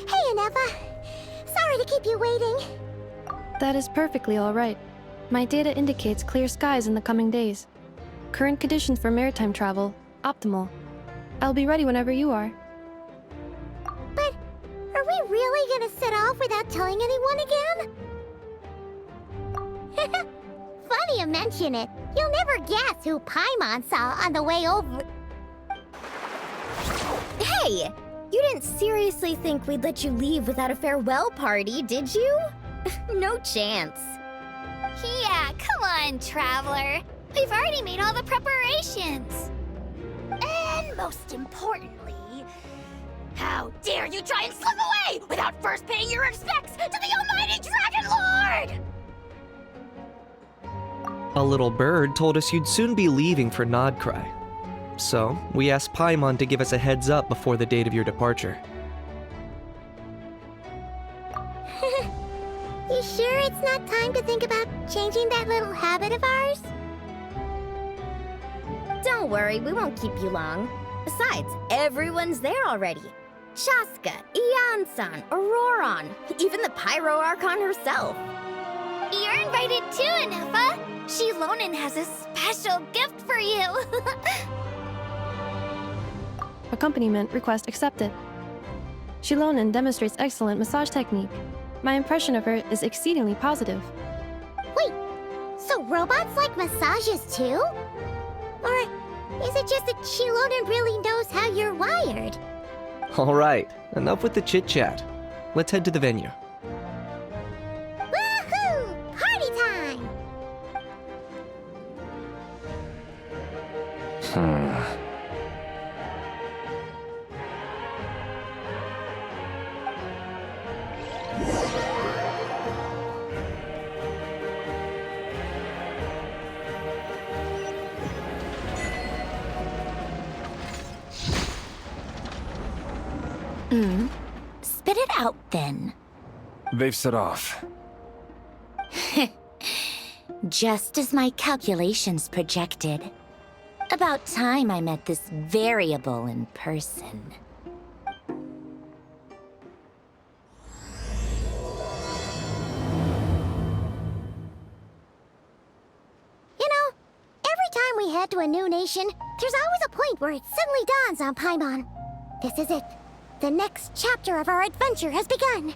Hey, Ineffa. Sorry to keep you waiting. That is perfectly all right. My data indicates clear skies in the coming days. Current conditions for maritime travel, optimal. I'll be ready whenever you are. But are we really gonna set off without telling anyone again? Funny you mention it. You'll never guess who Paimon saw on the way over. Hey! You didn't seriously think we'd let you leave without a farewell party, did you? No chance. Yeah, come on, Traveler. We've already made all the preparations. And most importantly, how dare you try and slip away without first paying your respects to the almighty Dragon Lord! A little bird told us you'd soon be leaving for Nod-Krai. So, we asked Paimon to give us a heads up before the date of your departure. You sure it's not time to think about changing that little habit of ours? Don't worry, we won't keep you long. Besides, everyone's there already. Shaska, Ian-san, Auroron, even the Pyro Archon herself. You're invited too, Ineffa. Shilonen has a special gift for you. Accompaniment request accepted. Shilonen demonstrates excellent massage technique. My impression of her is exceedingly positive. Wait, so robots like massages too? Or is it just that Shilonen really knows how you're wired? Alright, enough with the chit-chat. Let's head to the venue. Woohoo! Party time! Spit it out, then. They've set off. Just as my calculations projected. About time I met this variable in person. You know, every time we head to a new nation, there's always a point where it suddenly dawns on Paimon. This is it. The next chapter of our adventure has begun.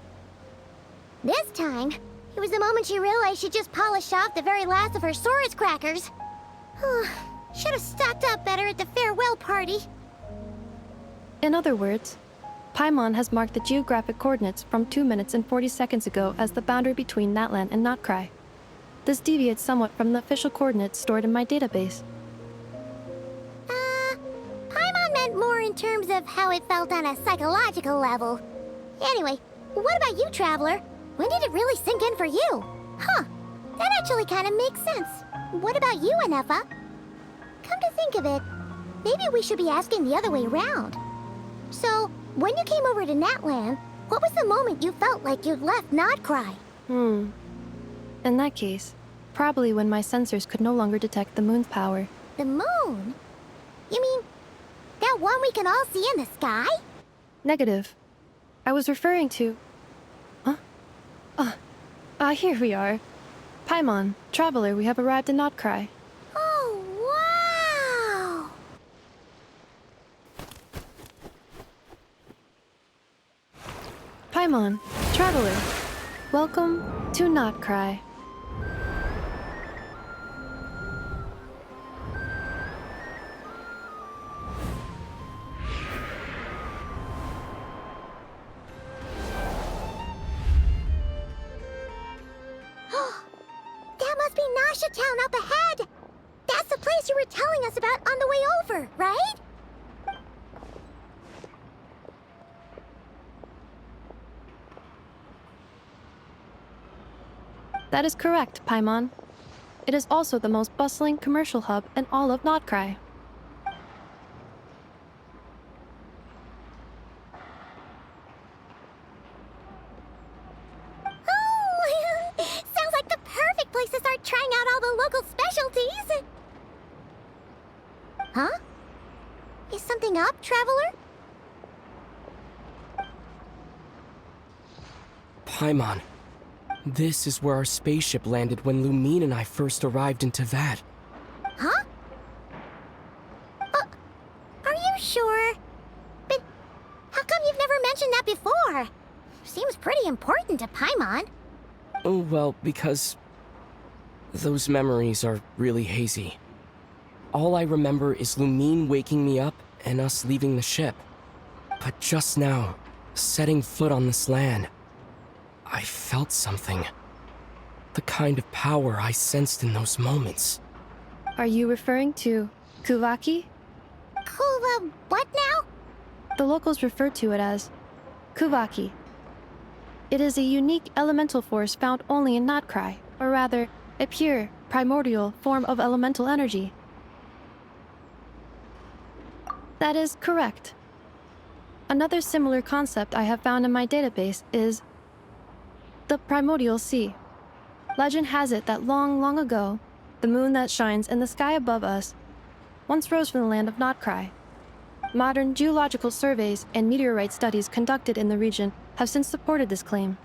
This time, it was the moment she realized she just polished off the very last of her Saurus crackers. Should have stocked up better at the farewell party. In other words, Paimon has marked the geographic coordinates from 2 minutes and 40 seconds ago as the boundary between Natlan and Nod-Krai. This deviates somewhat from the official coordinates stored in my database. Paimon meant more in terms of how it felt on a psychological level. Anyway, what about you, Traveler? When did it really sink in for you? Huh, that actually kind of makes sense. What about you, Ineffa? Come to think of it, maybe we should be asking the other way around. So, when you came over to Natlan, what was the moment you felt like you'd left Nod-Krai? In that case, probably when my sensors could no longer detect the moon's power. The moon? You mean that one we can all see in the sky? Negative. I was referring to... Here we are. Paimon, Traveler, we have arrived in Nod-Krai. Oh, Paimon, traveler. Welcome to Nod-Krai. That must be Nasha Town up ahead! That's the place you were telling us about on the way over, right? That is correct, Paimon. It is also the most bustling commercial hub in all of Nod-Krai. Oh! Sounds like the perfect place to start trying out all the local specialties! Huh? Is something up, traveler? Paimon, this is where our spaceship landed when Lumine and I first arrived in Teyvat. Huh? Are you sure? But how come you've never mentioned that before? Seems pretty important to Paimon. Oh, well, because those memories are really hazy. All I remember is Lumine waking me up and us leaving the ship. But just now, setting foot on this land, I felt something. The kind of power I sensed in those moments. Are you referring to kuuvahki? What now? The locals refer to it as kuuvahki. It is a unique elemental force found only in Nod-Krai, or rather, a pure, primordial form of elemental energy. That is correct. Another similar concept I have found in my database is the primordial sea. Legend has it that long, long ago, the moon that shines in the sky above us once rose from the land of Nod-Krai. Modern geological surveys and meteorite studies conducted in the region have since supported this claim.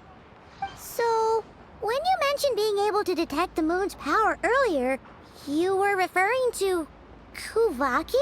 So, when you mentioned being able to detect the moon's power earlier, you were referring to kuuvahki?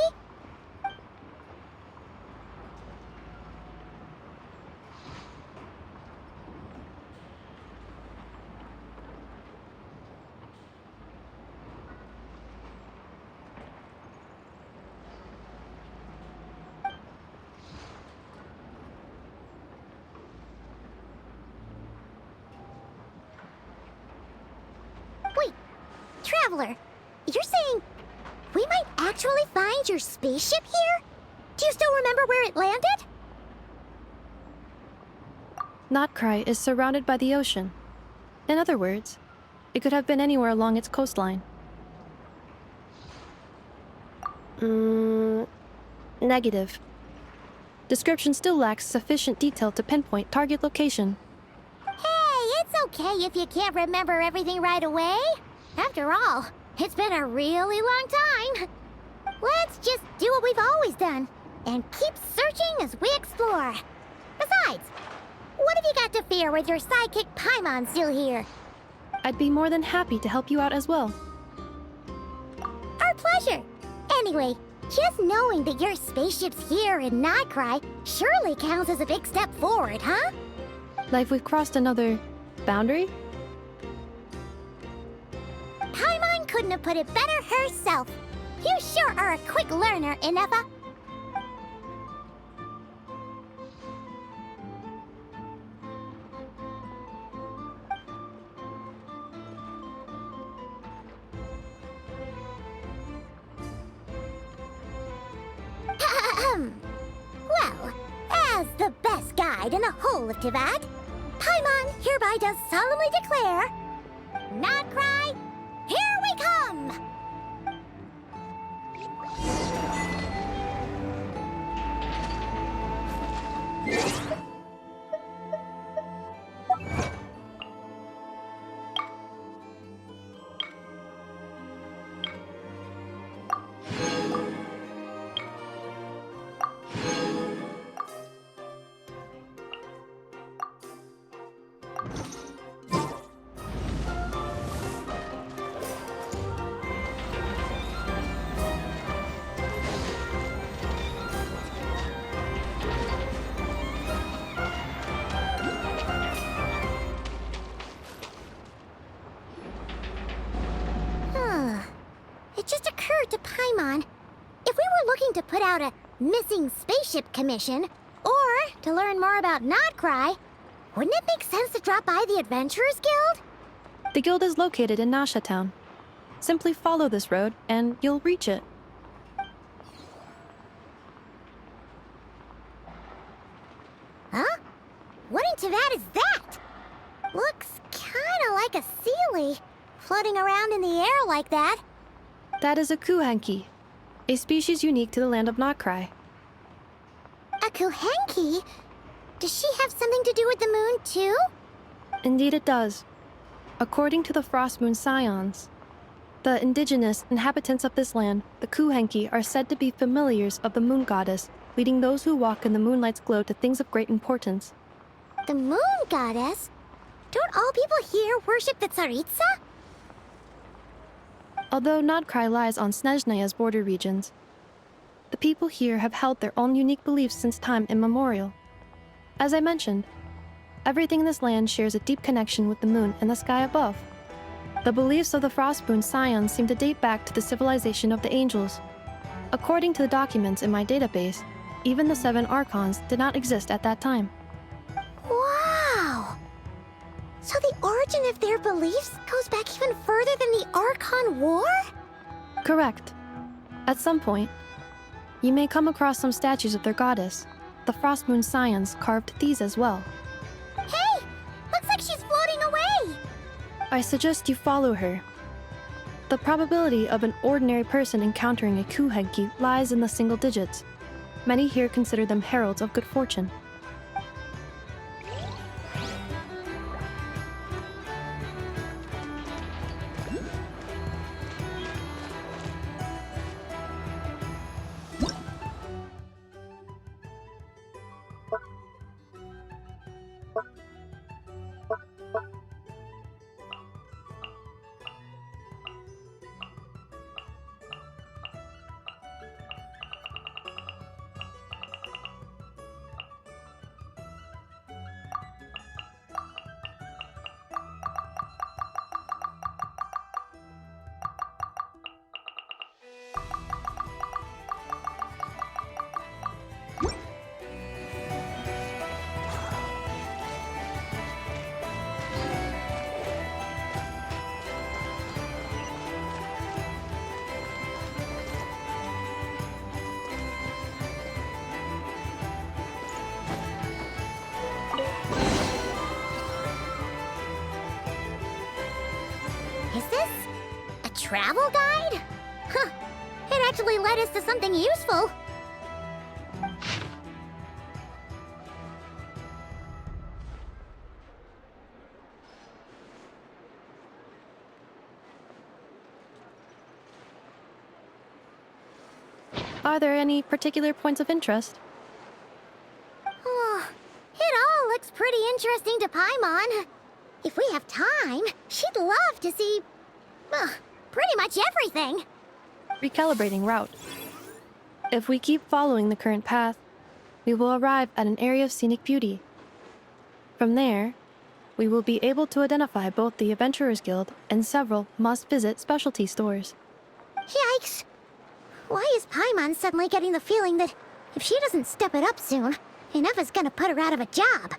Wait, traveler, you're saying we might actually find your spaceship here? Do you still remember where it landed? Nod-Krai is surrounded by the ocean. In other words, it could have been anywhere along its coastline. Negative. Description still lacks sufficient detail to pinpoint target location. Hey, it's okay if you can't remember everything right away. After all, it's been a really long time. Let's just do what we've always done and keep searching as we explore. Besides, what have you got to fear with your sidekick Paimon still here? I'd be more than happy to help you out as well. Our pleasure. Anyway, just knowing that your spaceship's here in Nod-Krai surely counts as a big step forward, huh? Like we've crossed another boundary? Paimon couldn't have put it better herself. You sure are a quick learner, Ineffa. Well, as the best guide in the whole of Teyvat, Paimon hereby does solemnly declare, Nod-Krai, here we come! occurred to Paimon. If we were looking to put out a missing spaceship commission, or to learn more about Nod-Krai, wouldn't it make sense to drop by the Adventurers Guild? The guild is located in Nasha Town. Simply follow this road, and you'll reach it. Huh? What in Tavad is that? Looks kinda like a Sealy, floating around in the air like that. That is a kuuhenki, a species unique to the land of Nod-Krai. A kuuhenki? Does she have something to do with the moon, too? Indeed it does. According to the Frostmoon Scions, the indigenous inhabitants of this land, the kuuhenki, are said to be familiars of the moon goddess, leading those who walk in the moonlight's glow to things of great importance. The moon goddess? Don't all people here worship the Tsaritsa? Although Nod-Krai lies on Snezhnaya's border regions, the people here have held their own unique beliefs since time immemorial. As I mentioned, everything in this land shares a deep connection with the moon and the sky above. The beliefs of the Frostmoon Scions seem to date back to the civilization of the angels. According to the documents in my database, even the 7 Archons did not exist at that time. Wow! So the origin of their beliefs goes back even further than the Archon War? Correct. At some point, you may come across some statues of their goddess. The Frostmoon Scions carved these as well. Hey! Looks like she's floating away! I suggest you follow her. The probability of an ordinary person encountering a kuuhenki lies in the single digits. Many here consider them heralds of good fortune. Is this a travel guide? Huh. It actually led us to something useful. Are there any particular points of interest? Oh, it all looks pretty interesting to Paimon. If we have time, she'd love to see, pretty much everything. Recalibrating route. If we keep following the current path, we will arrive at an area of scenic beauty. From there, we will be able to identify both the Adventurers Guild and several must-visit specialty stores. Yikes! Why is Paimon suddenly getting the feeling that if she doesn't step it up soon, Ineffa's gonna put her out of a job?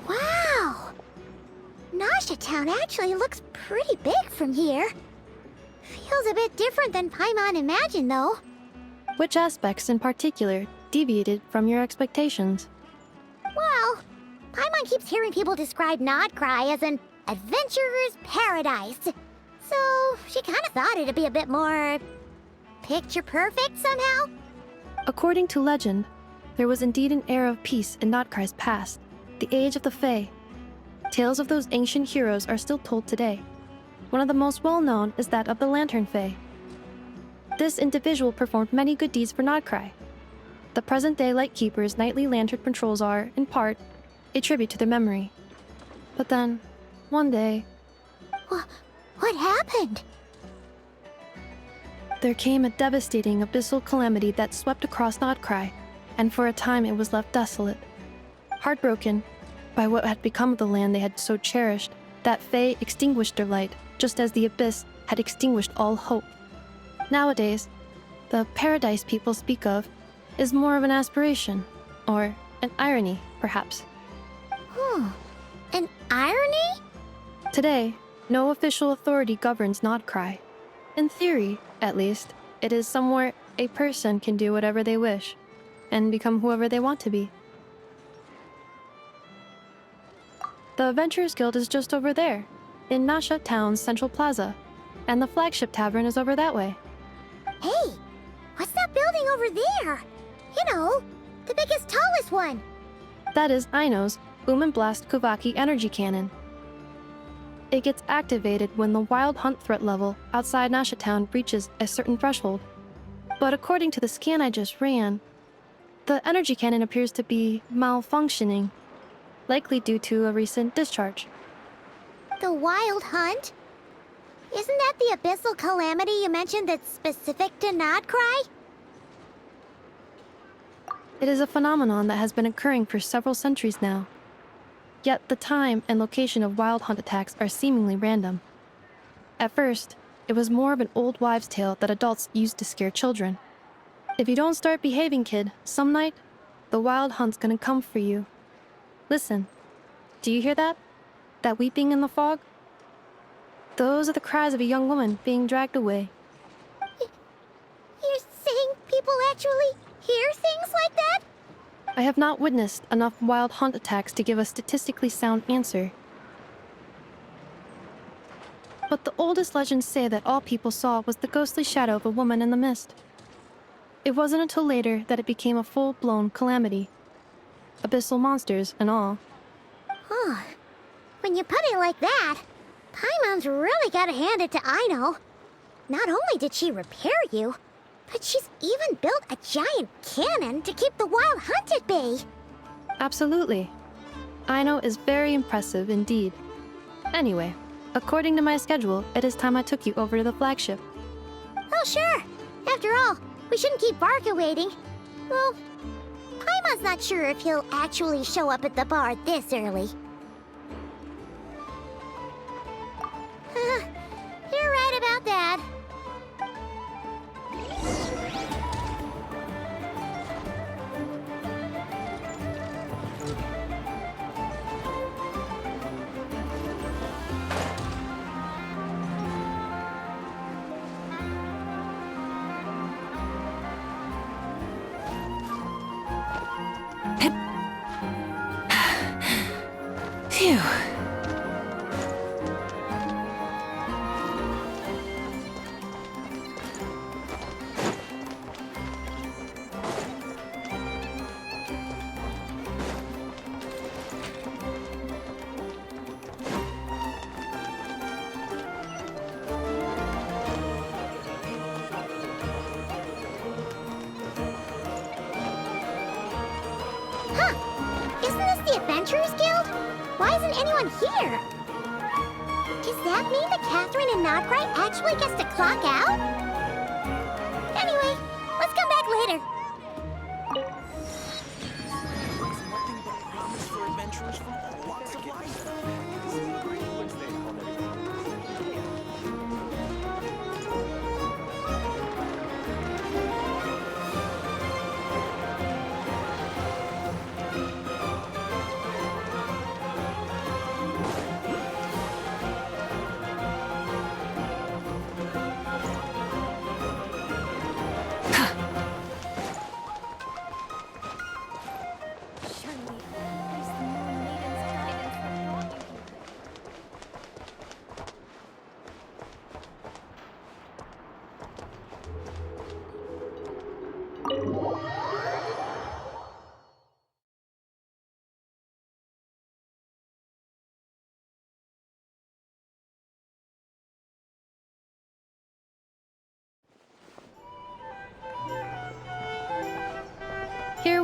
Wow! Nasha Town actually looks pretty big from here. Feels a bit different than Paimon imagined, though. Which aspects in particular deviated from your expectations? Well, Paimon keeps hearing people describe Nod-Krai as an adventurer's paradise. So she kind of thought it'd be a bit more picture perfect somehow. According to legend, there was indeed an era of peace in Nod-Krai's past, the age of the Fae. Tales of those ancient heroes are still told today. One of the most well-known is that of the Lantern Fae. This individual performed many good deeds for Nod-Krai. The present-day Lightkeeper's nightly lantern patrols are, in part, a tribute to their memory. But then, one day, What happened? there came a devastating abyssal calamity that swept across Nod-Krai, and for a time it was left desolate. Heartbroken by what had become of the land they had so cherished, that Fae extinguished their light, just as the abyss had extinguished all hope. Nowadays, the paradise people speak of is more of an aspiration, or an irony, perhaps. An irony? Today, no official authority governs Nod-Krai. In theory, at least, it is somewhere a person can do whatever they wish, and become whoever they want to be. The Adventurers Guild is just over there, in Nasha Town's central plaza, and the Flagship Tavern is over that way. Hey, what's that building over there? You know, the biggest, tallest one. That is Aino's Boom and Blast Kuuvahki energy cannon. It gets activated when the wild hunt threat level outside Nasha Town reaches a certain threshold. But according to the scan I just ran, the energy cannon appears to be malfunctioning, likely due to a recent discharge. The wild hunt? Isn't that the abyssal calamity you mentioned that's specific to Nod-Krai? It is a phenomenon that has been occurring for several centuries now. Yet the time and location of wild hunt attacks are seemingly random. At first, it was more of an old wives' tale that adults used to scare children. If you don't start behaving, kid, some night, the wild hunt's gonna come for you. Listen, do you hear that? That weeping in the fog? Those are the cries of a young woman being dragged away. You're saying people actually hear things like that? I have not witnessed enough wild hunt attacks to give a statistically sound answer. But the oldest legends say that all people saw was the ghostly shadow of a woman in the mist. It wasn't until later that it became a full-blown calamity. Abyssal monsters and all. Huh. When you put it like that, Paimon's really gotta hand it to Aino. Not only did she repair you, but she's even built a giant cannon to keep the wild hunt at bay. Absolutely. Aino is very impressive indeed. Anyway, according to my schedule, it is time I took you over to the flagship. Oh, sure. After all, we shouldn't keep Barca waiting. Well, Paimon's not sure if he'll actually show up at the bar this early. You're right about that. Phew. Isn't this the Adventurers Guild? Why isn't anyone here? Does that mean that Catherine and Nod-Krai actually gets to clock out? Anyway, let's come back later.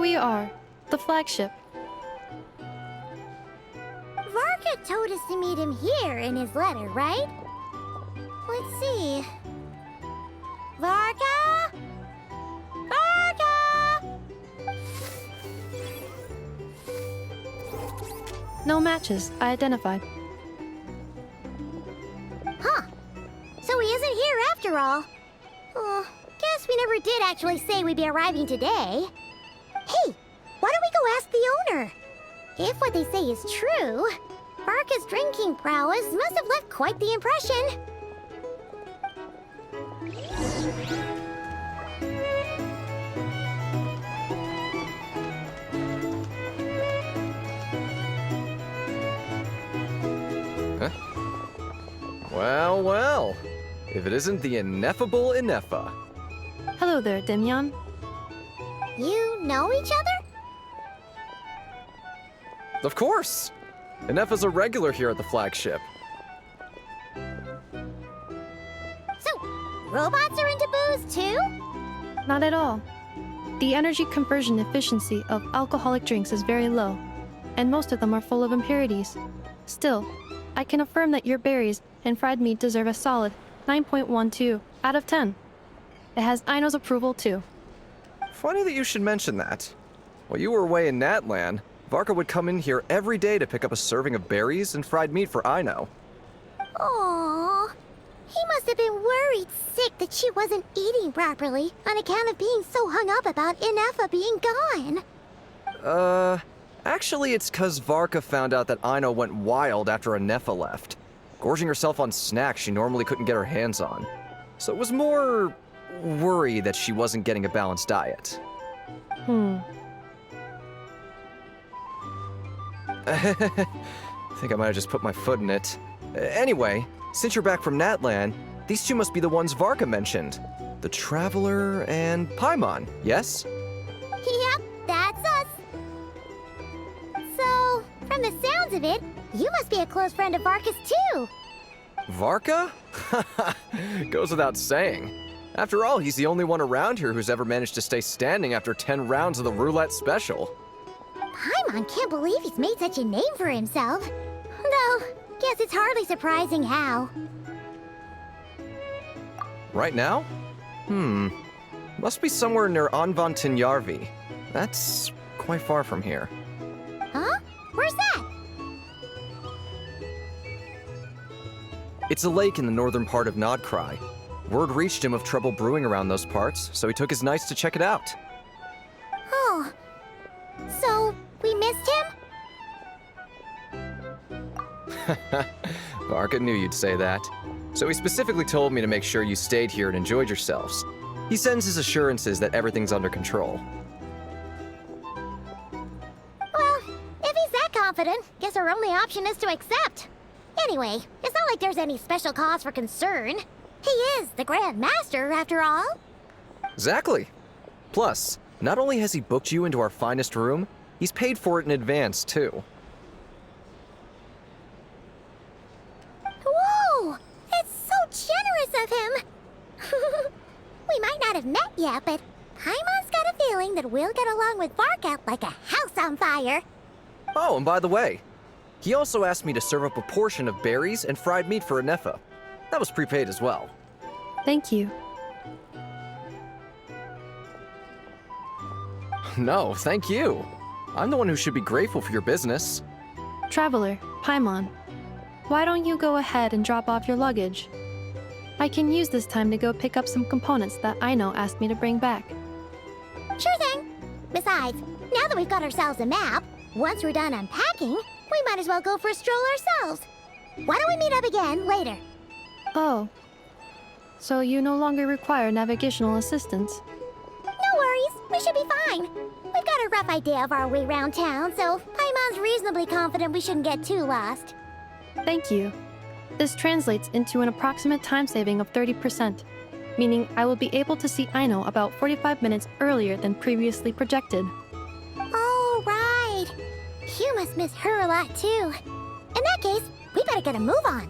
we are, the Flagship. Varka told us to meet him here in his letter, right? Let's see. Varka? Varka! No matches, I identified. Huh. So he isn't here after all. Oh, guess we never did actually say we'd be arriving today. Hey, why don't we go ask the owner? If what they say is true, Varka's drinking prowess must have left quite the impression. Well, well. If it isn't the ineffable Ineffa. Hello there, Demyon. You know each other? Of course! Ineffa's a regular here at the Flagship. So, robots are into booze too? Not at all. The energy conversion efficiency of alcoholic drinks is very low, and most of them are full of impurities. Still, I can affirm that your berries and fried meat deserve a solid 9.12 out of 10. It has Aino's approval too. Funny that you should mention that. While you were away in Natlan, Varka would come in here every day to pick up a serving of berries and fried meat for Aino. Aww. He must have been worried sick that she wasn't eating properly on account of being so hung up about Ineffa being gone. Actually it's 'cause Varka found out that Aino went wild after Ineffa left, gorging herself on snacks she normally couldn't get her hands on. So it was more worry that she wasn't getting a balanced diet. I think I might have just put my foot in it. Anyway, since you're back from Natlan, these two must be the ones Varka mentioned. The Traveler and Paimon, yes? Yep, that's us. So, from the sounds of it, you must be a close friend of Varka's too. Varka? Goes without saying. After all, he's the only one around here who's ever managed to stay standing after 10 rounds of the roulette special. Paimon can't believe he's made such a name for himself. Though, guess it's hardly surprising how. Right now? Must be somewhere near Anvantinyarvi. That's quite far from here. Huh? Where's that? It's a lake in the northern part of Nod-Krai. Word reached him of trouble brewing around those parts, so he took his knights to check it out. Oh. So, we missed him? Varka knew you'd say that. So he specifically told me to make sure you stayed here and enjoyed yourselves. He sends his assurances that everything's under control. Well, if he's that confident, guess our only option is to accept. Anyway, it's not like there's any special cause for concern. He is the Grand Master, after all. Exactly. Plus, not only has he booked you into our finest room, he's paid for it in advance, too. Whoa! It's so generous of him! We might not have met yet, but Paimon's got a feeling that we'll get along with Varka like a house on fire. Oh, and by the way, he also asked me to serve up a portion of berries and fried meat for Ineffa. That was prepaid as well. Thank you. No, thank you. I'm the one who should be grateful for your business. Traveler, Paimon, why don't you go ahead and drop off your luggage? I can use this time to go pick up some components that Aino asked me to bring back. Sure thing. Besides, now that we've got ourselves a map, once we're done unpacking, we might as well go for a stroll ourselves. Why don't we meet up again later? Oh. So you no longer require navigational assistance? No worries, we should be fine. We've got a rough idea of our way around town, so Paimon's reasonably confident we shouldn't get too lost. Thank you. This translates into an approximate time saving of 30%, meaning I will be able to see Aino about 45 minutes earlier than previously projected. Oh, right. You must miss her a lot, too. In that case, we better get a move on.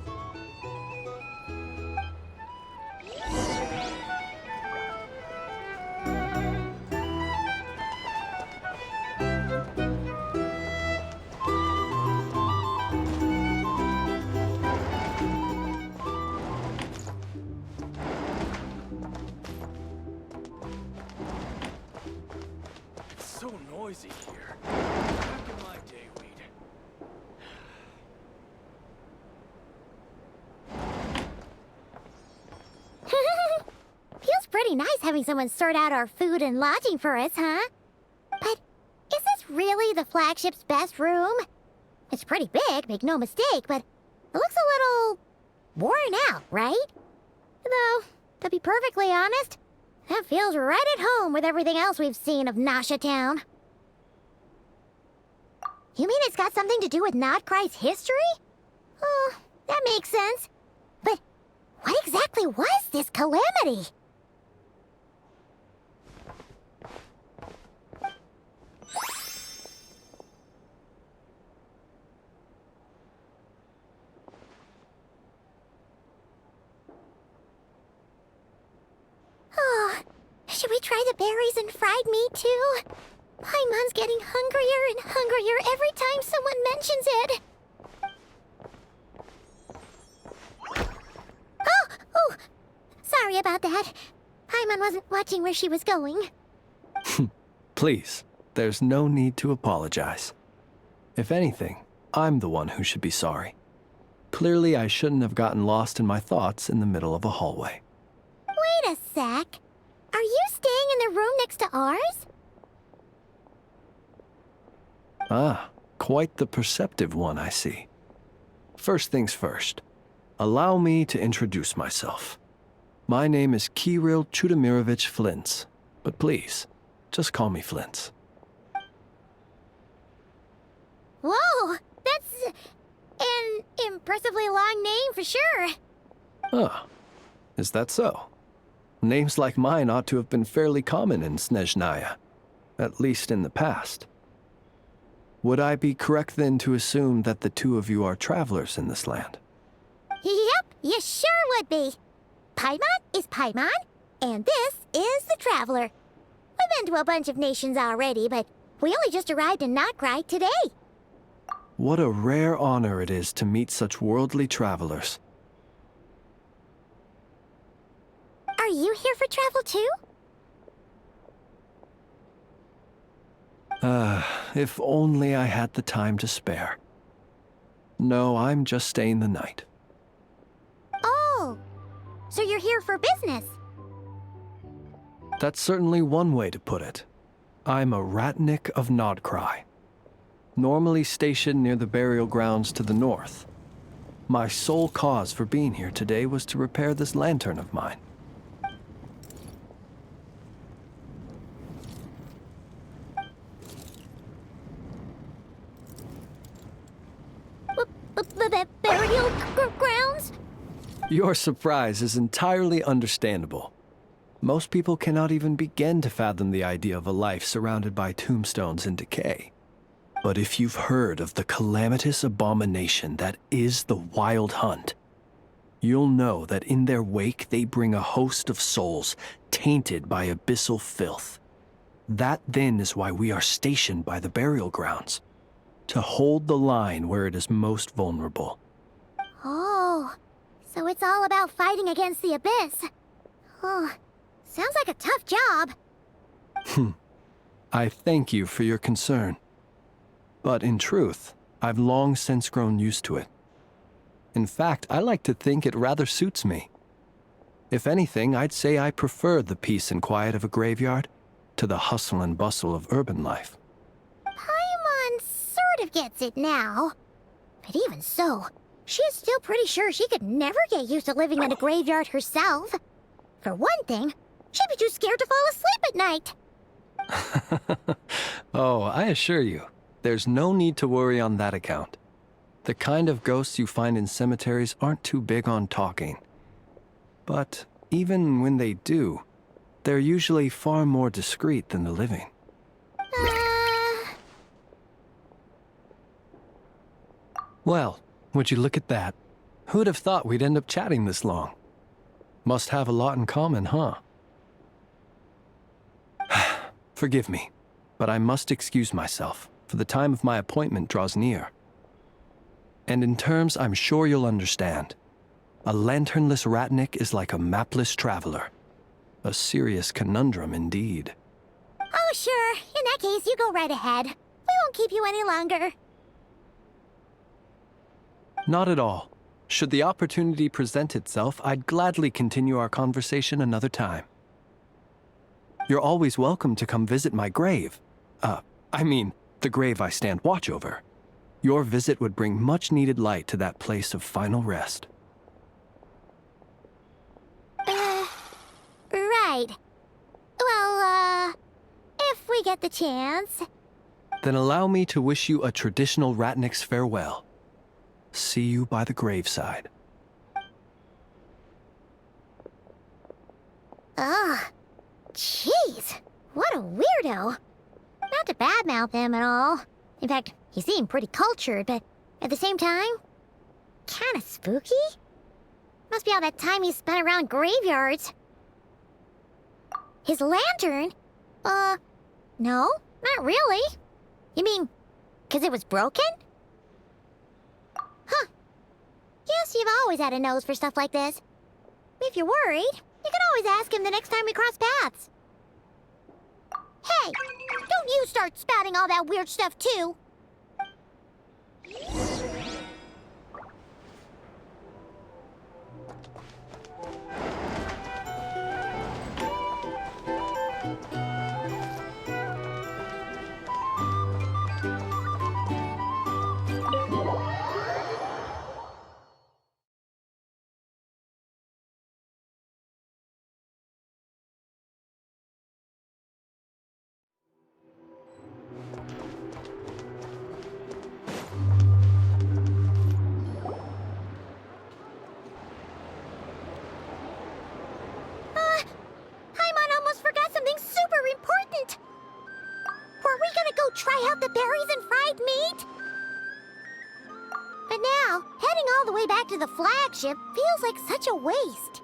noisy here. Back in my day, Feels pretty nice having someone sort out our food and lodging for us, huh? But is this really the flagship's best room? It's pretty big, make no mistake, but it looks a little worn out, right? Though, to be perfectly honest, that feels right at home with everything else we've seen of Nasha Town. You mean it's got something to do with Nod-Krai's history? Oh, that makes sense. But what exactly was this calamity? Oh, should we try the berries and fried meat too? Paimon's getting hungrier and hungrier every time someone mentions it. Oh, sorry about that. Paimon wasn't watching where she was going. Please, there's no need to apologize. If anything, I'm the one who should be sorry. Clearly, I shouldn't have gotten lost in my thoughts in the middle of a hallway. Wait a sec. Are you staying in the room next to ours? Ah, quite the perceptive one, I see. First things first, allow me to introduce myself. My name is Kirill Chudamirovich Flintz, but please, just call me Flintz. Whoa, that's an impressively long name for sure. Ah, is that so? Names like mine ought to have been fairly common in Snezhnaya, at least in the past. Would I be correct then to assume that the two of you are travelers in this land? Yep, you sure would be. Paimon is Paimon, and this is the Traveler. We've been to a bunch of nations already, but we only just arrived in Nod-Krai today. What a rare honor it is to meet such worldly travelers. Are you here for travel too? If only I had the time to spare. No, I'm just staying the night. Oh, so you're here for business? That's certainly one way to put it. I'm a ratnik of Nod-Krai, normally stationed near the burial grounds to the north. My sole cause for being here today was to repair this lantern of mine. Burial grounds? Your surprise is entirely understandable. Most people cannot even begin to fathom the idea of a life surrounded by tombstones in decay. But if you've heard of the calamitous abomination that is the Wild Hunt, you'll know that in their wake they bring a host of souls tainted by abyssal filth. That then is why we are stationed by the burial grounds, to hold the line where it is most vulnerable. Oh, so it's all about fighting against the abyss. Oh, sounds like a tough job. I thank you for your concern. But in truth, I've long since grown used to it. In fact, I like to think it rather suits me. If anything, I'd say I prefer the peace and quiet of a graveyard to the hustle and bustle of urban life. Paimon sort of gets it now. But even so, she is still pretty sure she could never get used to living in a graveyard herself. For one thing, she'd be too scared to fall asleep at night. Oh, I assure you, there's no need to worry on that account. The kind of ghosts you find in cemeteries aren't too big on talking. But even when they do, they're usually far more discreet than the living. Well, would you look at that? Who'd have thought we'd end up chatting this long? Must have a lot in common, huh? Forgive me, but I must excuse myself, for the time of my appointment draws near. And in terms I'm sure you'll understand, a lanternless ratnik is like a mapless traveler. A serious conundrum indeed. Oh, sure. In that case, you go right ahead. We won't keep you any longer. Not at all. Should the opportunity present itself, I'd gladly continue our conversation another time. You're always welcome to come visit my grave. The grave I stand watch over. Your visit would bring much-needed light to that place of final rest. Right. Well, if we get the chance. Then allow me to wish you a traditional Ratnik's farewell. See you by the graveside. Ugh. Jeez. What a weirdo. Not to badmouth him at all. In fact, he seemed pretty cultured, but at the same time, kinda spooky? Must be all that time he spent around graveyards. His lantern? No, not really. You mean, 'cause it was broken? Huh. Guess you've always had a nose for stuff like this. If you're worried, you can always ask him the next time we cross paths. Hey, don't you start spouting all that weird stuff too. Try out the berries and fried meat? But now, heading all the way back to the flagship feels like such a waste.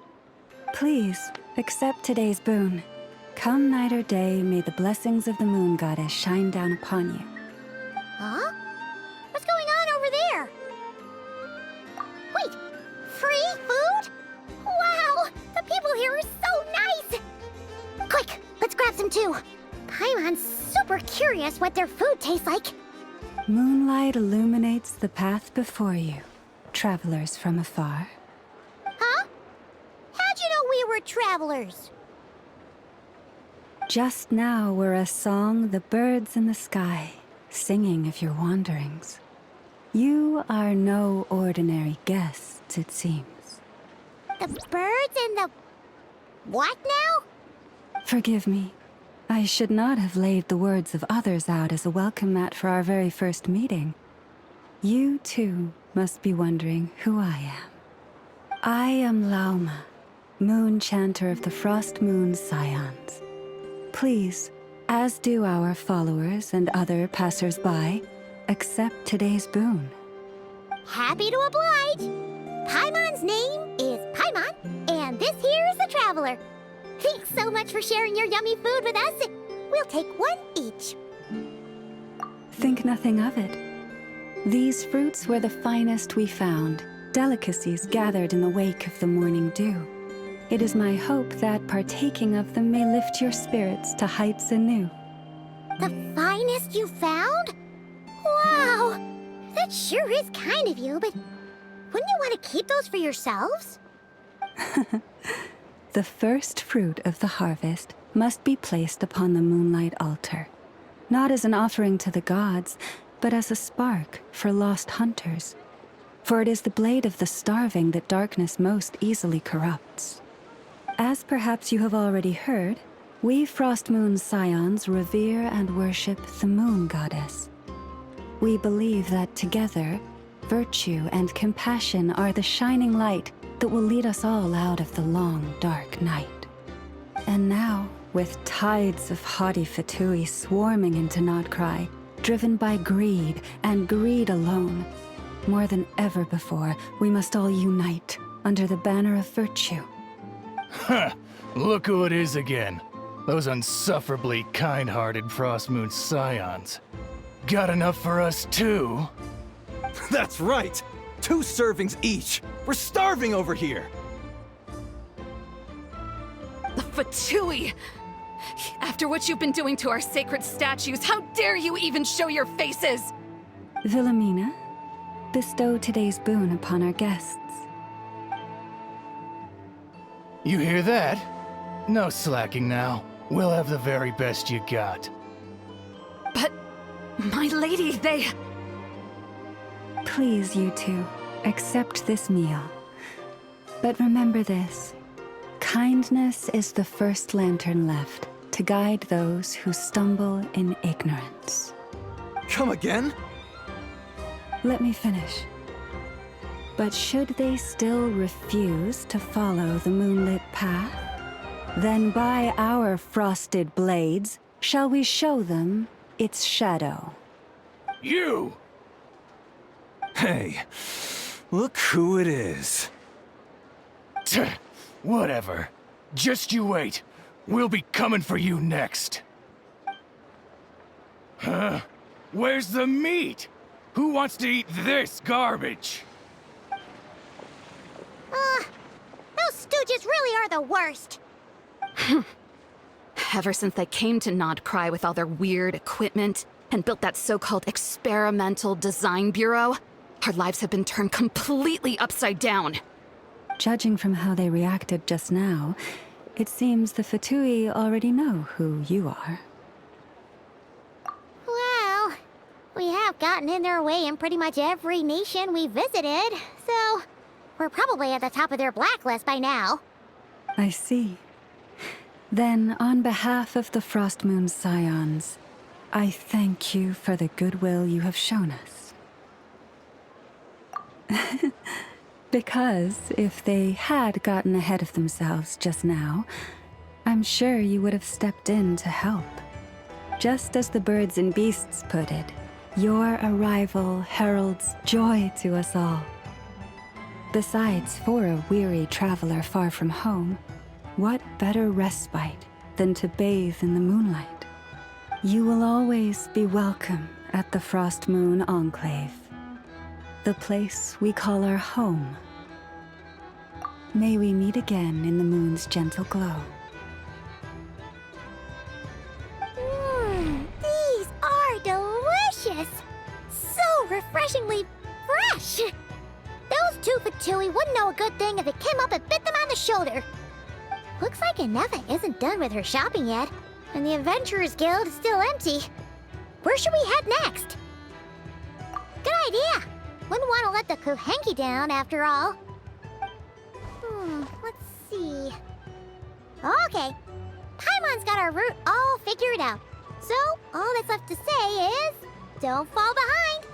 Please, accept today's boon. Come night or day, may the blessings of the moon goddess shine down upon you. Huh? What's going on over there? Wait, free food? Wow, the people here are so nice! Quick, let's grab some too. Paimon's super curious what their food tastes like. Moonlight illuminates the path before you, travelers from afar. Huh? How'd you know we were travelers? Just now were a song the birds in the sky, singing of your wanderings. You are no ordinary guests, it seems. The birds and the... what now? Forgive me. I should not have laid the words of others out as a welcome mat for our very first meeting. You, too, must be wondering who I am. I am Lauma, moon chanter of the Frostmoon Scions. Please, as do our followers and other passers-by, accept today's boon. Happy to oblige. Paimon's name is Paimon, and this here is the traveler. Thanks so much for sharing your yummy food with us. We'll take one each. Think nothing of it. These fruits were the finest we found, delicacies gathered in the wake of the morning dew. It is my hope that partaking of them may lift your spirits to heights anew. The finest you found? Wow! That sure is kind of you, but wouldn't you want to keep those for yourselves? The first fruit of the harvest must be placed upon the Moonlight altar, not as an offering to the gods, but as a spark for lost hunters. For it is the blade of the starving that darkness most easily corrupts. As perhaps you have already heard, we Frostmoon Scions revere and worship the moon goddess. We believe that together, virtue and compassion are the shining light that will lead us all out of the long, dark night. And now, with tides of haughty Fatui swarming into Nod-Krai, driven by greed and greed alone, more than ever before, we must all unite under the banner of virtue. Huh, look who it is again. Those unsufferably kind-hearted Frostmoon Scions. Got enough for us too? That's right! 2 servings each! We're starving over here! The Fatui! After what you've been doing to our sacred statues, how dare you even show your faces? Wilhelmina, bestow today's boon upon our guests. You hear that? No slacking now. We'll have the very best you got. But, my lady, they... Please, you two, accept this meal. But remember this. Kindness is the first lantern left to guide those who stumble in ignorance. Come again? Let me finish. But should they still refuse to follow the moonlit path, then by our frosted blades shall we show them its shadow. You! Hey, look who it is. Whatever. Just you wait. We'll be coming for you next. Huh? Where's the meat? Who wants to eat this garbage? Those stooges really are the worst. Ever since they came to Nod-Krai with all their weird equipment and built that so-called experimental design bureau, our lives have been turned completely upside down. Judging from how they reacted just now, it seems the Fatui already know who you are. Well, we have gotten in their way in pretty much every nation we visited, so we're probably at the top of their blacklist by now. I see. Then, on behalf of the Frostmoon Scions, I thank you for the goodwill you have shown us. Because if they had gotten ahead of themselves just now, I'm sure you would have stepped in to help. Just as the birds and beasts put it, your arrival heralds joy to us all. Besides, for a weary traveler far from home, what better respite than to bathe in the moonlight? You will always be welcome at the Frostmoon Enclave, the place we call our home. May we meet again in the moon's gentle glow. These are delicious! So refreshingly fresh! Those two Fatui wouldn't know a good thing if it came up and bit them on the shoulder. Looks like Ineffa isn't done with her shopping yet, and the Adventurers Guild is still empty. Where should we head next? Good idea! Wouldn't want to let the kuuhenki down, after all. Let's see... Okay, Paimon's got our route all figured out. So, all that's left to say is... don't fall behind!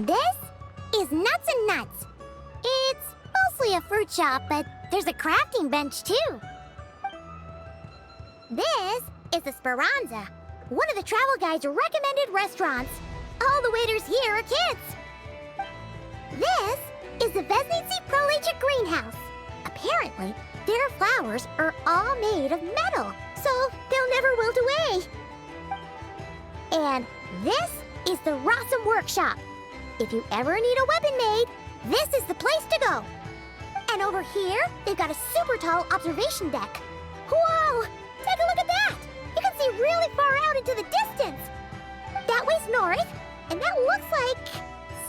This is Nuts and Nuts. It's mostly a fruit shop, but there's a crafting bench, too. This is the Speranza, one of the travel guide's recommended restaurants. All the waiters here are kids. This is the Vesnici Prolegic Greenhouse. Apparently, their flowers are all made of metal, so they'll never wilt away. And this is the Rossum Workshop. If you ever need a weapon made, this is the place to go. And over here, they've got a super tall observation deck. Whoa! Take a look at that! You can see really far out into the distance. That way's north, and that looks like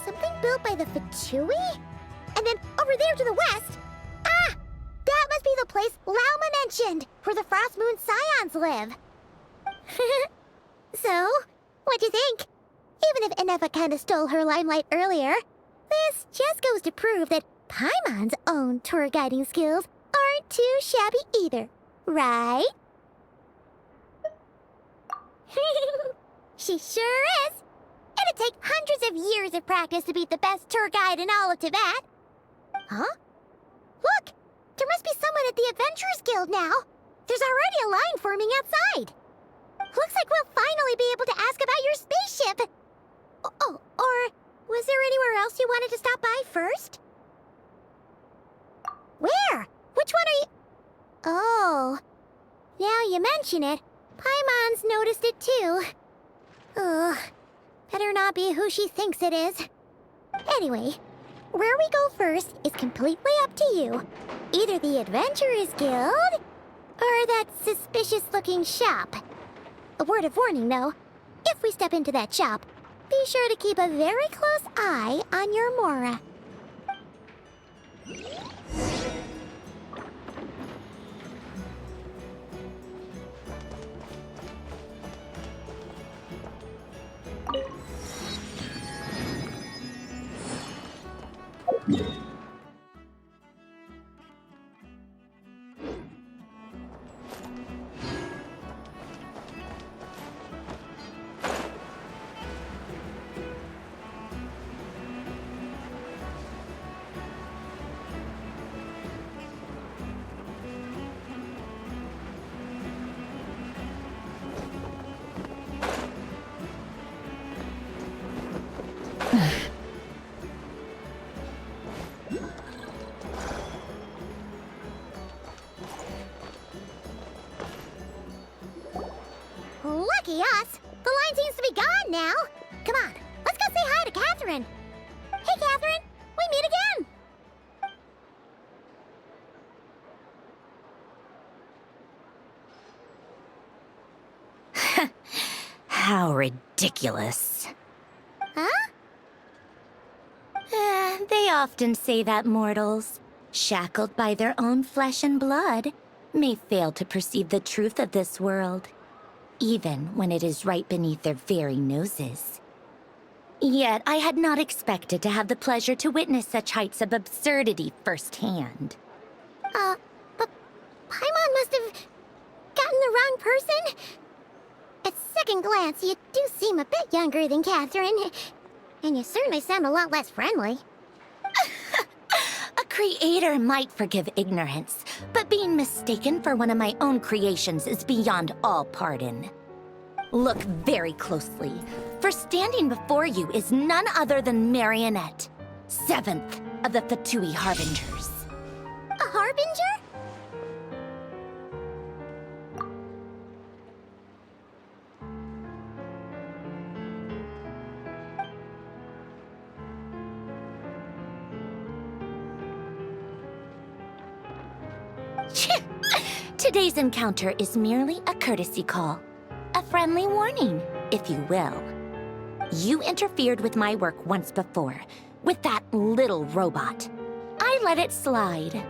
something built by the Fatui? And then over there to the west, that must be the place Lauma mentioned, where the Frostmoon Scions live. So, what'd you think? Even if Ineffa kinda stole her limelight earlier, this just goes to prove that Paimon's own tour guiding skills aren't too shabby either, right? She sure is! It'd take hundreds of years of practice to beat the best tour guide in all of Tibet. Huh? Look! There must be someone at the Adventurers Guild now. There's already a line forming outside. Looks like we'll finally be able to ask about your spaceship. Oh, or was there anywhere else you wanted to stop by first? Where? Which one are you... Oh. Now you mention it, Paimon's noticed it too. Ugh. Better not be who she thinks it is. Anyway, where we go first is completely up to you. Either the Adventurers Guild, Or that suspicious-looking shop. A word of warning, though. If we step into that shop, be sure to keep a very close eye on your Mora. Lucky us! The line seems to be gone now! Come on, let's go say hi to Catherine! Hey, Catherine! We meet again! How ridiculous. Huh? They often say that mortals, shackled by their own flesh and blood, may fail to perceive the truth of this world, even when it is right beneath their very noses. Yet I had not expected to have the pleasure to witness such heights of absurdity firsthand. But Paimon must have gotten the wrong person? At second glance, you do seem a bit younger than Catherine, and you certainly sound a lot less friendly. A creator might forgive ignorance, but being mistaken for one of my own creations is beyond all pardon. Look very closely, for standing before you is none other than Marionette, 7th of the Fatui Harbingers. A Harbinger? Today's encounter is merely a courtesy call. A friendly warning, if you will. You interfered with my work once before, with that little robot. I let it slide.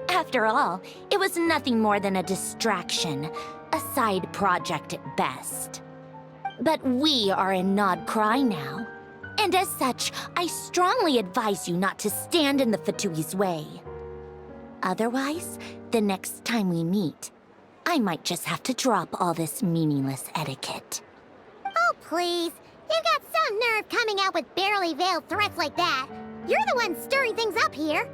After all, it was nothing more than a distraction, a side project at best. But we are in Nod-Krai now, and as such, I strongly advise you not to stand in the Fatui's way. Otherwise, the next time we meet, I might just have to drop all this meaningless etiquette. Oh, please. You've got some nerve coming out with barely veiled threats like that. You're the one stirring things up here.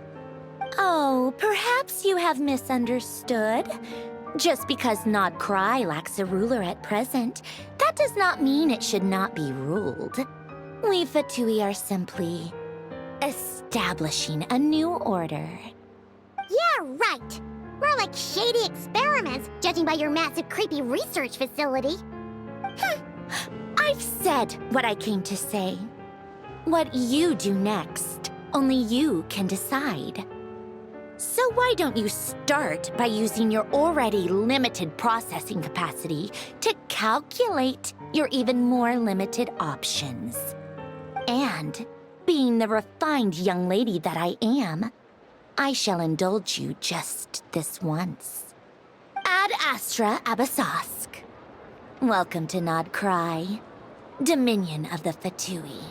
Oh, perhaps you have misunderstood. Just because Nod-Krai lacks a ruler at present, that does not mean it should not be ruled. We Fatui are simply establishing a new order. Yeah, right. We're like shady experiments, judging by your massive, creepy research facility. I've said what I came to say. What you do next, only you can decide. So why don't you start by using your already limited processing capacity to calculate your even more limited options? And, being the refined young lady that I am, I shall indulge you just this once. Ad Astra Abasask. Welcome to Nod-Krai, Dominion of the Fatui.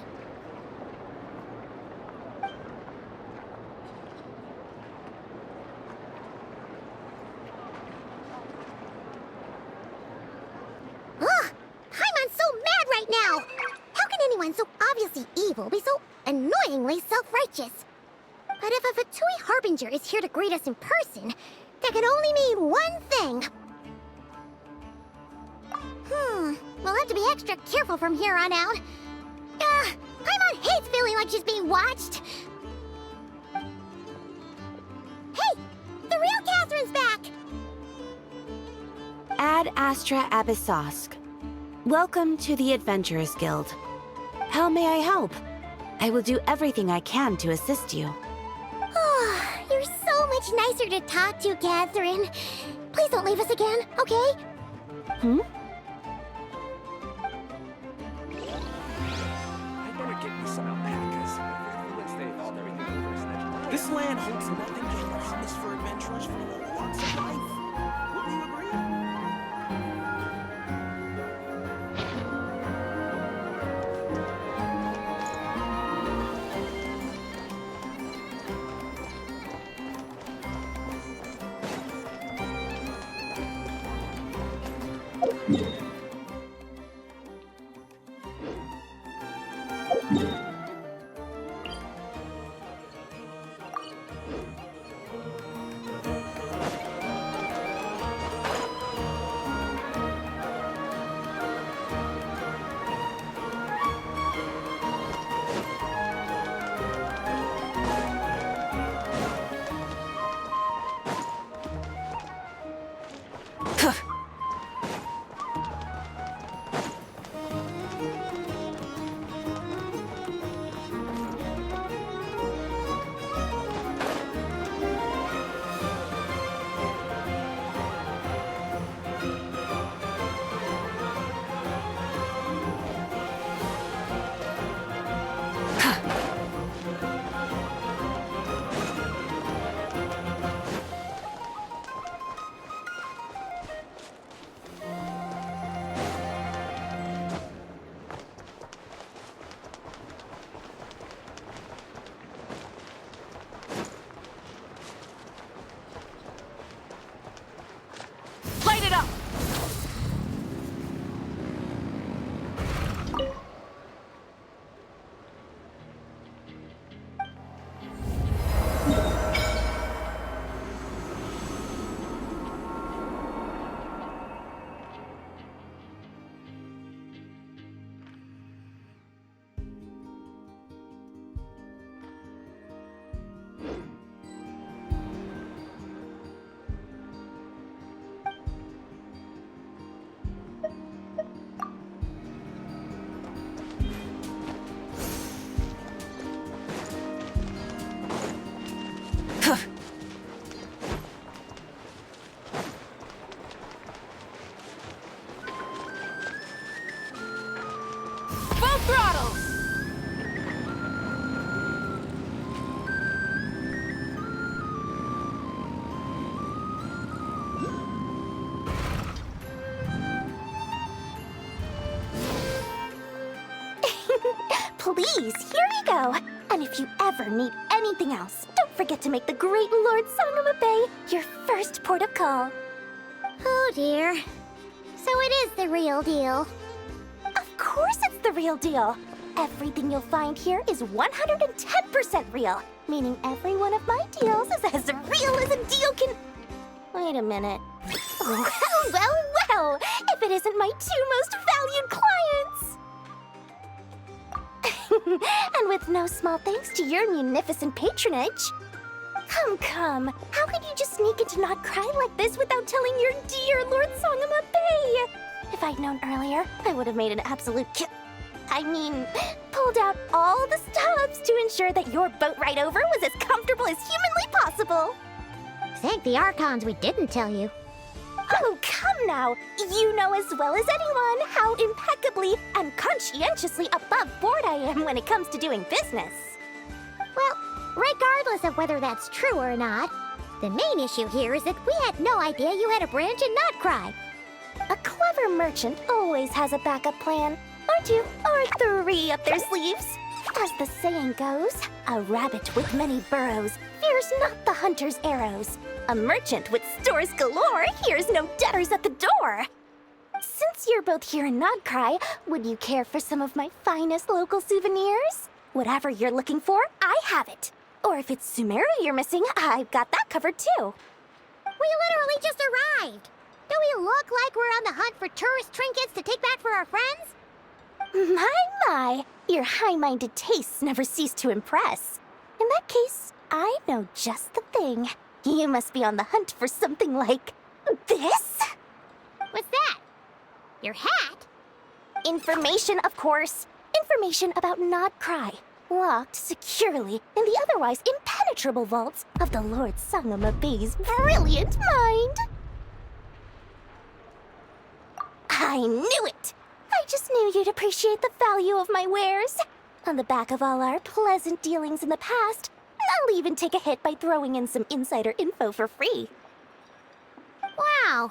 Ugh! Paimon's so mad right now! How can anyone so obviously evil be so annoyingly self-righteous? But if a Fatui Harbinger is here to greet us in person, that can only mean one thing. We'll have to be extra careful from here on out. Paimon hates feeling like she's being watched. Hey! The real Catherine's back! Ad Astra Abyssosque. Welcome to the Adventurers Guild. How may I help? I will do everything I can to assist you. Oh, you're so much nicer to talk to, Catherine. Please don't leave us again, okay? Hmm? I better get me some alpacas. This land holds nothing but promise for adventurers for all walks of life. Wouldn't you agree? Light it up! Full throttle! Please, here you go. And if you ever need anything else, don't forget to make the great Lord Sangama Bay your first port of call. Oh dear. So it is the real deal. Of course it's the real deal. Everything you'll find here is 110% real, meaning every one of my deals is as real as a deal can... Wait a minute. Well, if it isn't my two most valued clients! And with no small thanks to your munificent patronage. Come. How could you just sneak into Nod-Krai like this without telling your dear Lord Sangama Bay? If I'd known earlier, I would have made an absolute pulled out all the stops to ensure that your boat ride over was as comfortable as humanly possible. Thank the Archons we didn't tell you. Oh, come now. You know as well as anyone how impeccably and conscientiously above board I am when it comes to doing business. Well, regardless of whether that's true or not, the main issue here is that we had no idea you had a branch in Nod-Krai. A clever merchant always has a backup plan, or two, or three up their sleeves. As the saying goes, a rabbit with many burrows fears not the hunter's arrows. A merchant with stores galore hears no debtors at the door. Since you're both here in Nod-Krai, would you care for some of my finest local souvenirs? Whatever you're looking for, I have it. Or if it's Sumeru you're missing, I've got that covered too. We literally just arrived. Do we look like we're on the hunt for tourist trinkets to take back for our friends? My, your high-minded tastes never cease to impress. In that case, I know just the thing. You must be on the hunt for something like this? What's that? Your hat? Information, of course. Information about Nod-Krai, locked securely in the otherwise impenetrable vaults of the Lord Sangama Bay's brilliant mind. I knew it! I just knew you'd appreciate the value of my wares. On the back of all our pleasant dealings in the past, I'll even take a hit by throwing in some insider info for free. Wow.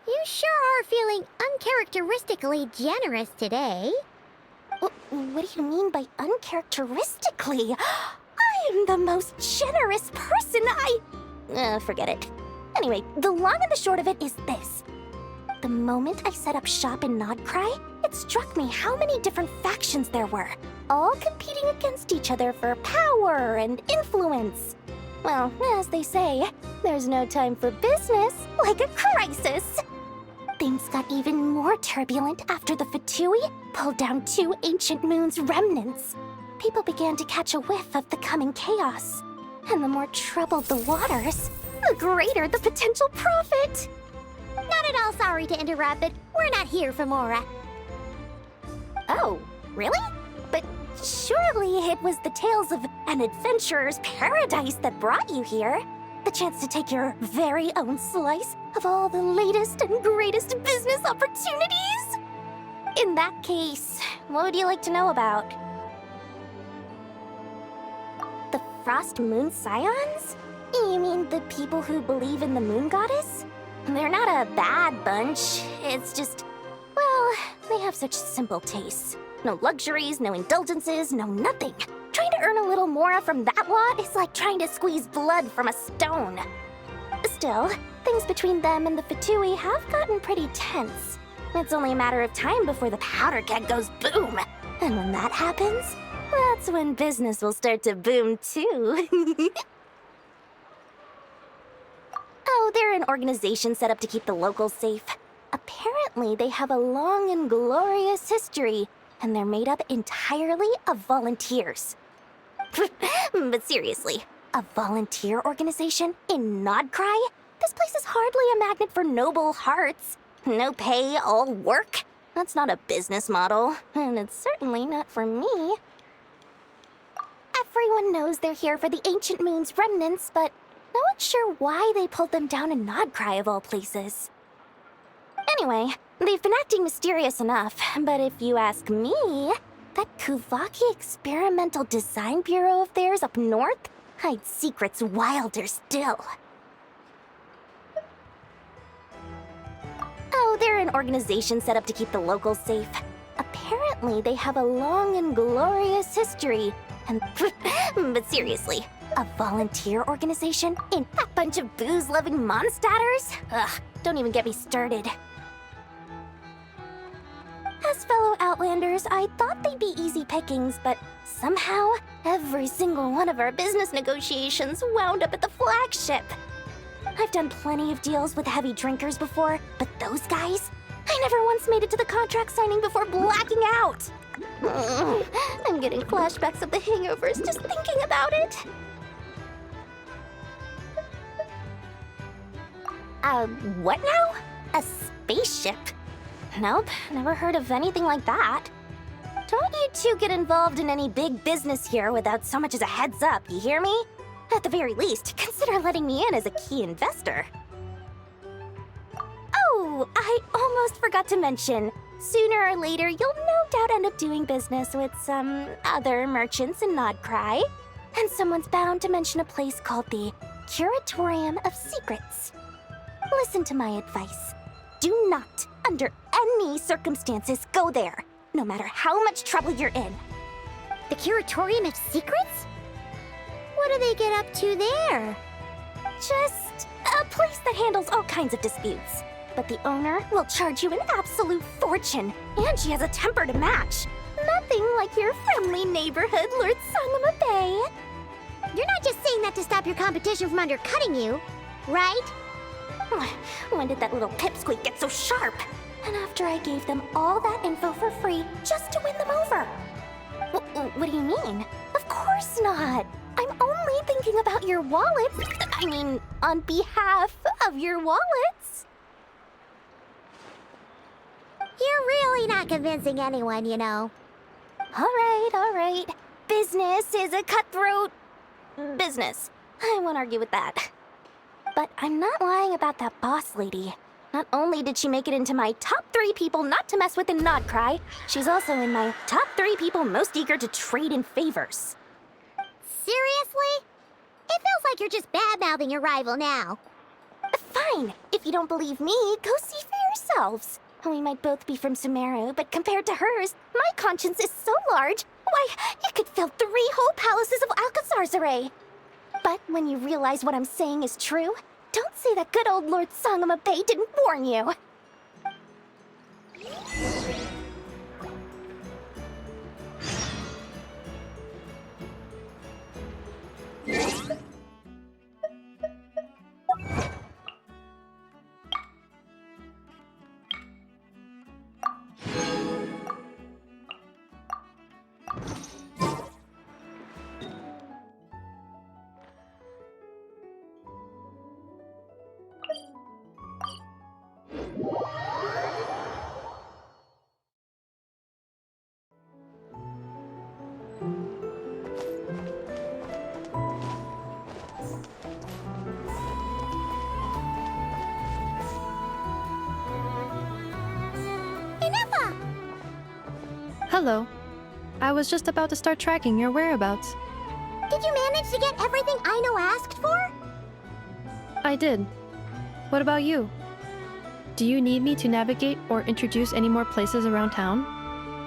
You sure are feeling uncharacteristically generous today. What do you mean by uncharacteristically? I am the most generous person forget it. Anyway, the long and the short of it is this. The moment I set up shop in Nod-Krai, it struck me how many different factions there were, all competing against each other for power and influence. Well, as they say, there's no time for business like a crisis. Things got even more turbulent after the Fatui pulled down 2 ancient moon's remnants. People began to catch a whiff of the coming chaos. And the more troubled the waters, the greater the potential profit. Not at all sorry to interrupt, but we're not here for Mora. Oh, really? But surely it was the tales of an adventurer's paradise that brought you here. The chance to take your very own slice of all the latest and greatest business opportunities? In that case, what would you like to know about? The Frost Moon Scions? You mean the people who believe in the moon goddess? They're not a bad bunch. It's just, well, they have such simple tastes. No luxuries, no indulgences, no nothing. Trying to earn a little more from that lot is like trying to squeeze blood from a stone. Still, things between them and the Fatui have gotten pretty tense. It's only a matter of time before the powder keg goes boom. And when that happens, that's when business will start to boom too. Oh, they're an organization set up to keep the locals safe. Apparently, they have a long and glorious history, and they're made up entirely of volunteers. But seriously, a volunteer organization in Nod-Krai? This place is hardly a magnet for noble hearts. No pay, all work. That's not a business model, and it's certainly not for me. Everyone knows they're here for the Ancient Moon's remnants, but no one's sure why they pulled them down in Nod-Krai of all places. Anyway, they've been acting mysterious enough, but if you ask me, that kuuvahki experimental design bureau of theirs up north hides secrets wilder still. Oh, they're an organization set up to keep the locals safe. Apparently, they have a long and glorious history, and but seriously, a volunteer organization in a bunch of booze-loving monsters? Ugh, don't even get me started. As fellow Outlanders, I thought they'd be easy pickings, but somehow, every single one of our business negotiations wound up at the Flagship. I've done plenty of deals with heavy drinkers before, but those guys? I never once made it to the contract signing before blacking out. I'm getting flashbacks of the Hoyoverse just thinking about it. What now? A spaceship? Nope, never heard of anything like that. Don't you two get involved in any big business here without so much as a heads up, you hear me? At the very least, consider letting me in as a key investor. Oh, I almost forgot to mention. Sooner or later, you'll no doubt end up doing business with some other merchants in Nod-Krai. And someone's bound to mention a place called the Curatorium of Secrets. Listen to my advice. Do not, under any circumstances, go there, no matter how much trouble you're in. The Curatorium of Secrets? What do they get up to there? Just a place that handles all kinds of disputes. But the owner will charge you an absolute fortune, and she has a temper to match. Nothing like your friendly neighborhood Lord Sangama Bay. You're not just saying that to stop your competition from undercutting you, right? When did that little pipsqueak get so sharp? And after I gave them all that info for free just to win them over. What do you mean? Of course not. I'm only thinking about your wallets. I mean, on behalf of your wallets. You're really not convincing anyone, you know. All right. Business is a cutthroat business. I won't argue with that. But I'm not lying about that boss lady. Not only did she make it into my top 3 people not to mess with in Nod-Krai, she's also in my top 3 people most eager to trade in favors. Seriously? It feels like you're just bad-mouthing your rival now. Fine. If you don't believe me, go see for yourselves. We might both be from Sumeru, but compared to hers, my conscience is so large, why, it could fill 3 whole palaces of Alcazar's array. But when you realize what I'm saying is true, don't say that good old Lord Sangama Bay didn't warn you. Ineffa! Hello. I was just about to start tracking your whereabouts. Did you manage to get everything Aino asked for? I did. What about you? Do you need me to navigate or introduce any more places around town?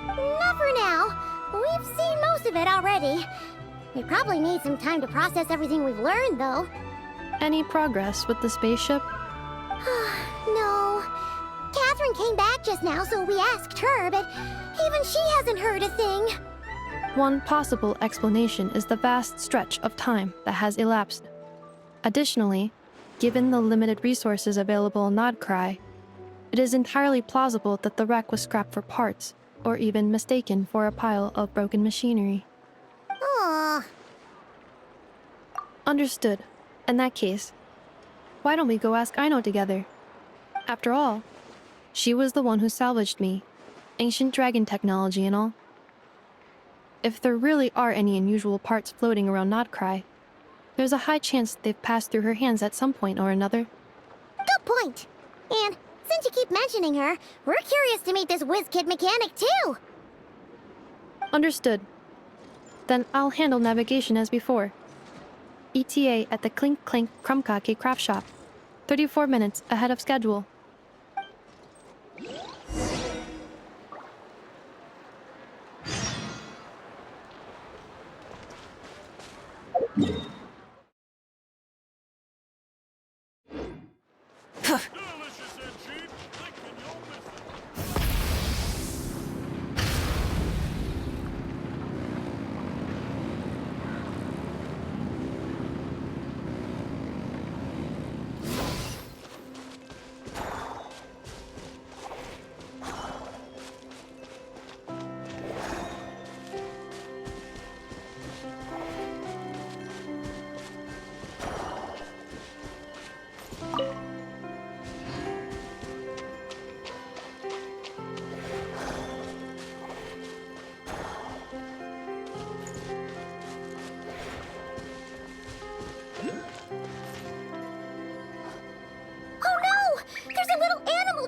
Not for now. We've seen most of it already. We probably need some time to process everything we've learned, though. Any progress with the spaceship? No. Catherine came back just now, so we asked her, but even she hasn't heard a thing. One possible explanation is the vast stretch of time that has elapsed. Additionally, given the limited resources available in Nod-Krai, it is entirely plausible that the wreck was scrapped for parts, or even mistaken for a pile of broken machinery. Aww. Understood. In that case, why don't we go ask Aino together? After all, she was the one who salvaged me, ancient dragon technology and all. If there really are any unusual parts floating around Nod-Krai, there's a high chance they've passed through her hands at some point or another. Good point. And since you keep mentioning her, we're curious to meet this whiz-kid mechanic too. Understood. Then I'll handle navigation as before. ETA at the Clink-Clank Krumkake Craftshop. 34 minutes ahead of schedule.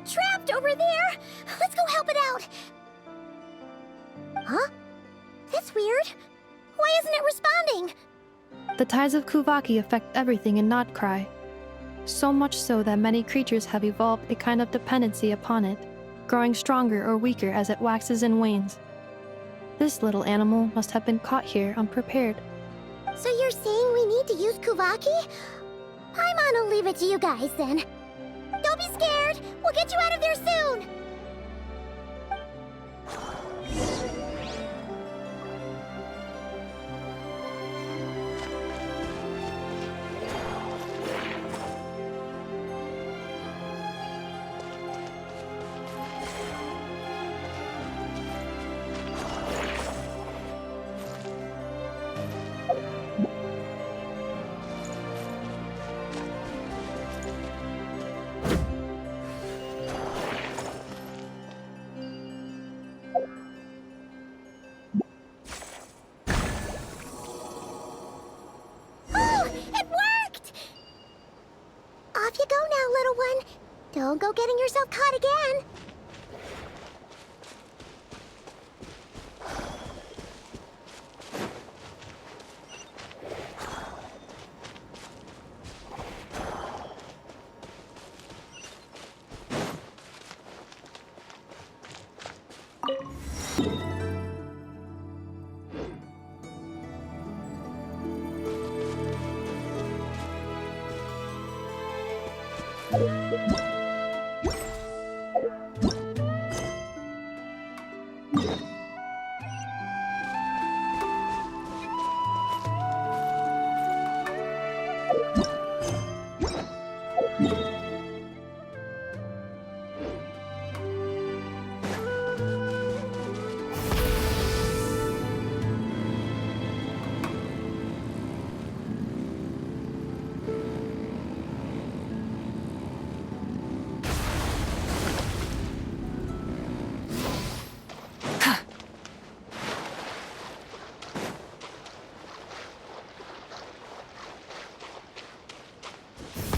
Trapped over there! Let's go help it out! Huh? That's weird. Why isn't it responding? The tides of kuuvahki affect everything in Nod-Krai. So much so that many creatures have evolved a kind of dependency upon it, growing stronger or weaker as it waxes and wanes. This little animal must have been caught here unprepared. So you're saying we need to use kuuvahki? I'm gonna leave it to you guys then. Don't be scared! We'll get you out of there soon! Off you go now, little one. Don't go getting yourself caught again.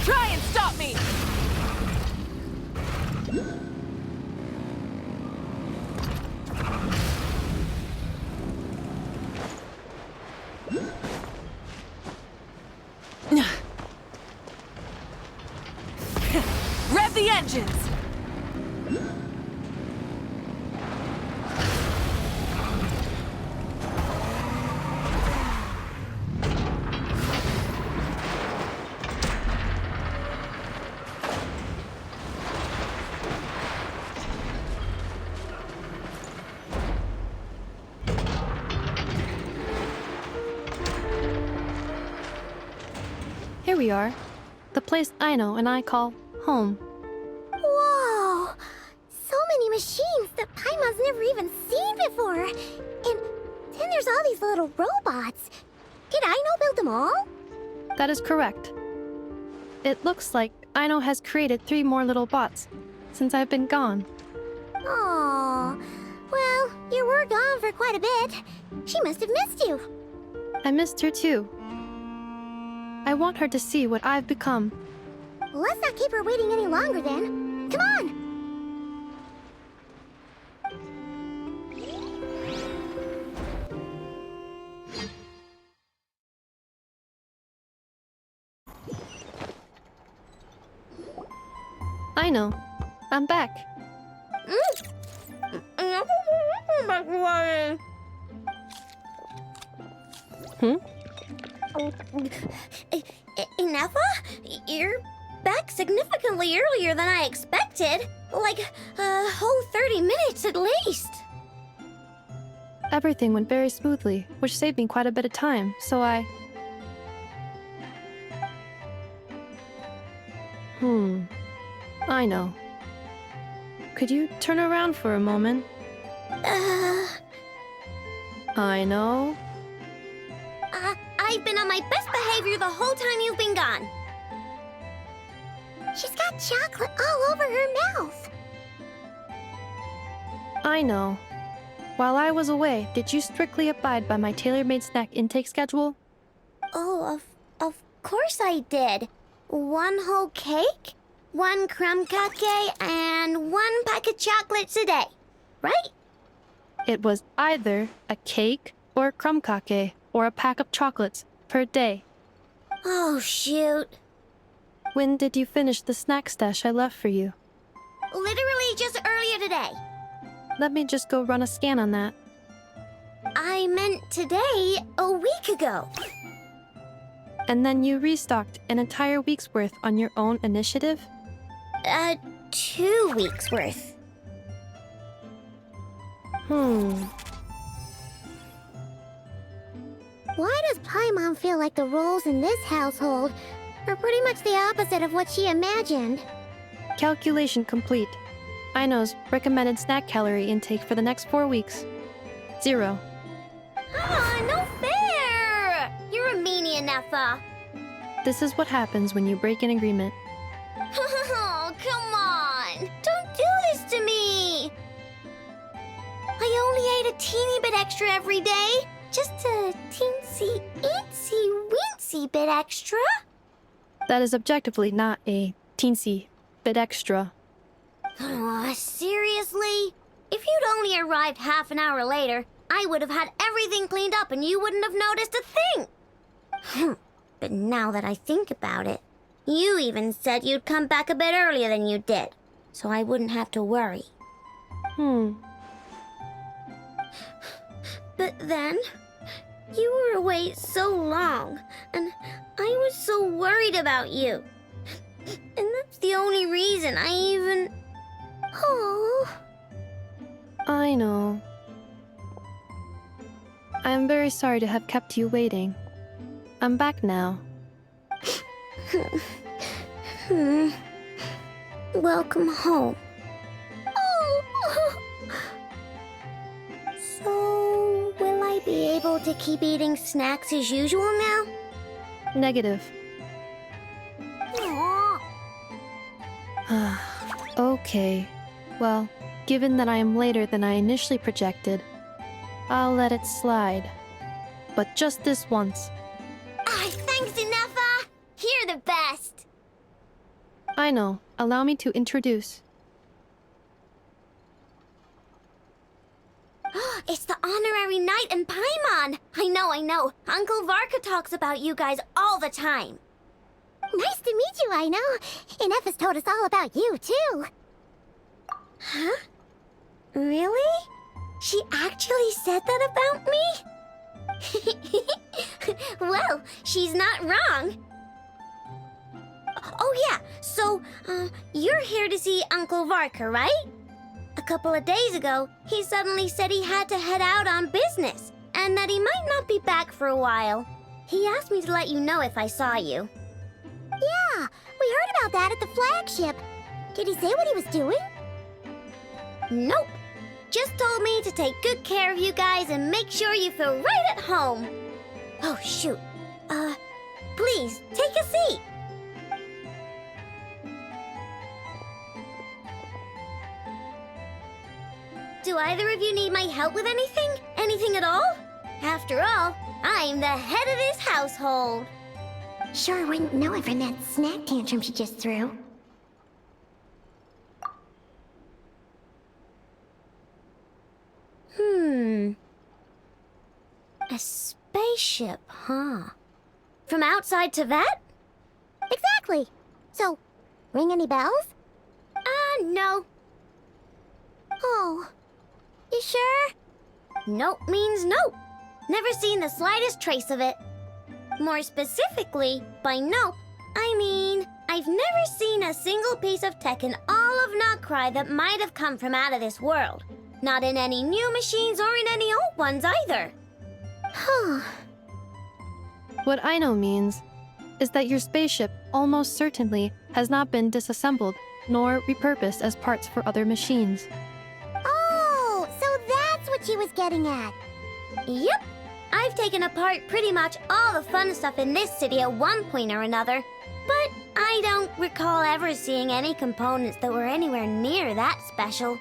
Try and stop me! Rev the engines! Here we are. The place Aino and I call home. Whoa! So many machines that Paimon's never even seen before. And then there's all these little robots. Did Aino build them all? That is correct. It looks like Aino has created 3 more little bots since I've been gone. Aww. Well, you were gone for quite a bit. She must have missed you. I missed her too. I want her to see what I've become. Well, let's not keep her waiting any longer then. Come on! Aino, I'm back. Ineffa? You're back significantly earlier than I expected. Like, a whole 30 minutes at least. Everything went very smoothly, which saved me quite a bit of time, so I know. Could you turn around for a moment? I know. I've been on my best behavior the whole time you've been gone. She's got chocolate all over her mouth. I know. While I was away, did you strictly abide by my tailor-made snack intake schedule? Oh, of course I did. 1 whole cake, 1 Krumkake, and 1 pack of chocolates a day, right? It was either a cake or a Krumkake or a pack of chocolates per day. Oh, shoot. When did you finish the snack stash I left for you? Literally just earlier today. Let me just go run a scan on that. I meant today, a week ago. And then you restocked an entire week's worth on your own initiative? 2 weeks worth. Why does Paimon feel like the roles in this household are pretty much the opposite of what she imagined? Calculation complete. Aino's recommended snack calorie intake for the next 4 weeks. 0. Ah, no fair! You're a meanie, Ineffa. This is what happens when you break an agreement. Oh, come on! Don't do this to me! I only ate a teeny bit extra every day. Just a teensy, eensy, weensy bit extra. That is objectively not a teensy bit extra. Aw, seriously? If you'd only arrived half an hour later, I would have had everything cleaned up and you wouldn't have noticed a thing. But now that I think about it, you even said you'd come back a bit earlier than you did, so I wouldn't have to worry. But then, you were away so long, and I was so worried about you. And that's the only reason I even... Oh. I know. I am very sorry to have kept you waiting. I'm back now. Welcome home. Oh. So, will I be able to keep eating snacks as usual now? Negative. Aw. Okay. Well, given that I am later than I initially projected, I'll let it slide. But just this once. Thanks, Ineffa! You're the best! I know. Allow me to introduce. It's the honorary knight and Paimon! I know. Uncle Varka talks about you guys all the time. Nice to meet you, Aino. Ineffa's told us all about you, too. Huh? Really? She actually said that about me? Well, she's not wrong. Oh yeah, so, you're here to see Uncle Varka, right? A couple of days ago, he suddenly said he had to head out on business, and that he might not be back for a while. He asked me to let you know if I saw you. Yeah, we heard about that at the Flagship. Did he say what he was doing? Nope. Just told me to take good care of you guys and make sure you feel right at home. Oh, shoot. Please, take a seat. Do either of you need my help with anything? Anything at all? After all, I'm the head of this household. Sure wouldn't know it from that snack tantrum she just threw. A spaceship, huh? From outside to that? Exactly. So, ring any bells? No. Oh. You sure? Nope means nope. Never seen the slightest trace of it. More specifically, by nope, I mean, I've never seen a single piece of tech in all of Nod-Krai that might have come from out of this world. Not in any new machines or in any old ones either. Huh. What Aino means is that your spaceship almost certainly has not been disassembled nor repurposed as parts for other machines. Oh, so that's what she was getting at. Yep. I've taken apart pretty much all the fun stuff in this city at one point or another, but I don't recall ever seeing any components that were anywhere near that special.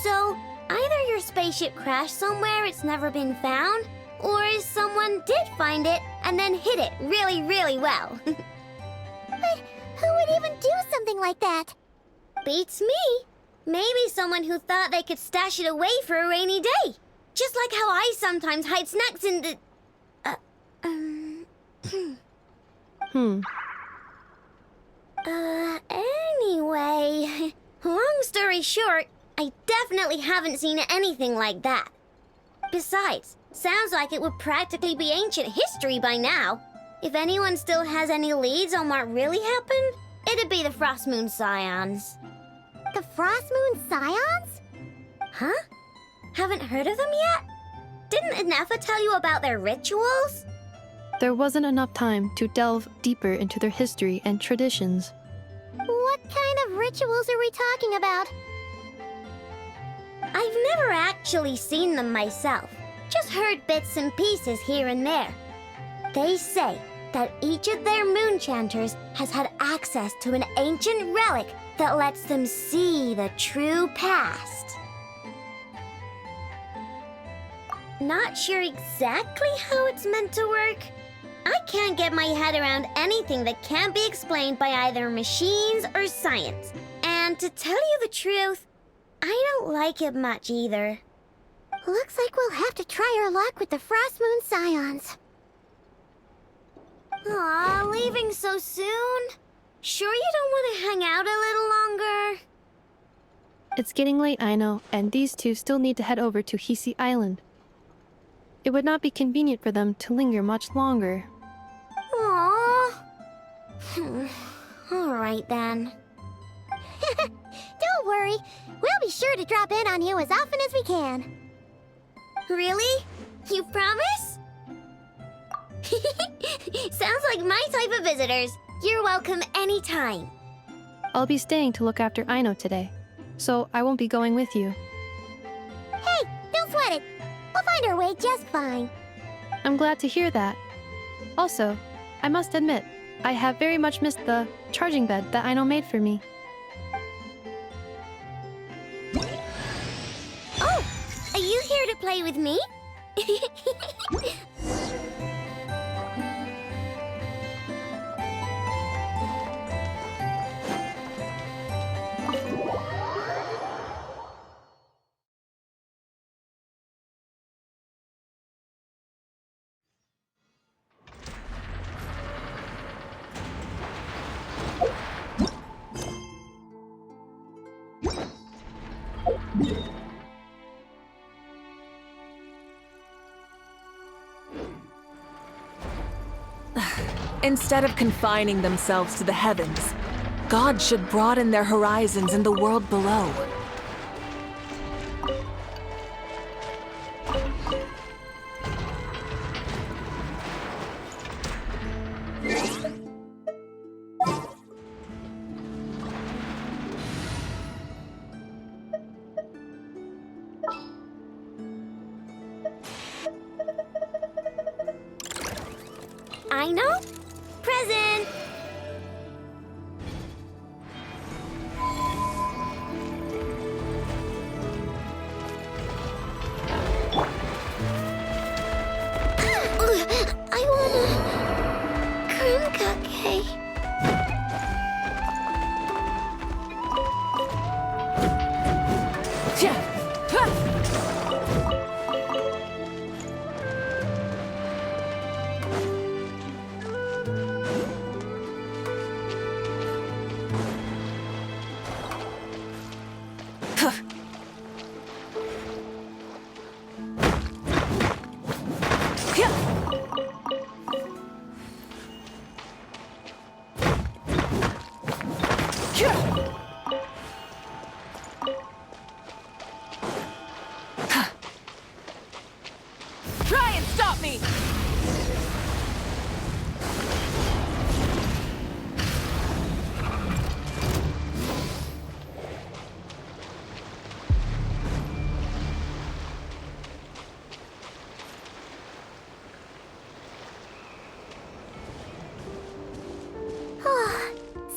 So, either your spaceship crashed somewhere it's never been found, or someone did find it and then hid it really, really well. But who would even do something like that? Beats me. Maybe someone who thought they could stash it away for a rainy day. Just like how I sometimes hide snacks in the... Anyway, long story short, I definitely haven't seen anything like that. Besides, sounds like it would practically be ancient history by now. If anyone still has any leads on what really happened, it'd be the Frostmoon Scions. The Frostmoon Scions? Huh? Haven't heard of them yet? Didn't Ineffa tell you about their rituals? There wasn't enough time to delve deeper into their history and traditions. What kind of rituals are we talking about? I've never actually seen them myself, just heard bits and pieces here and there. They say that each of their moon chanters has had access to an ancient relic that lets them see the true past. Not sure exactly how it's meant to work. I can't get my head around anything that can't be explained by either machines or science. And to tell you the truth, I don't like it much either. Looks like we'll have to try our luck with the Frostmoon Scions. Aw, leaving so soon? Sure you don't want to hang out a little longer? It's getting late, Aino, and these two still need to head over to Hisi Island. It would not be convenient for them to linger much longer. Aww. Alright then. Don't worry, we'll be sure to drop in on you as often as we can. Really? You promise? Sounds like my type of visitors. You're welcome anytime. I'll be staying to look after Aino today, so I won't be going with you. Hey, don't sweat it. We'll find our way just fine. I'm glad to hear that. Also, I must admit, I have very much missed the charging bed that Aino made for me. Oh, are you here to play with me? Instead of confining themselves to the heavens, gods should broaden their horizons in the world below. Aino? Present! I want a Krumkake. Try and stop me!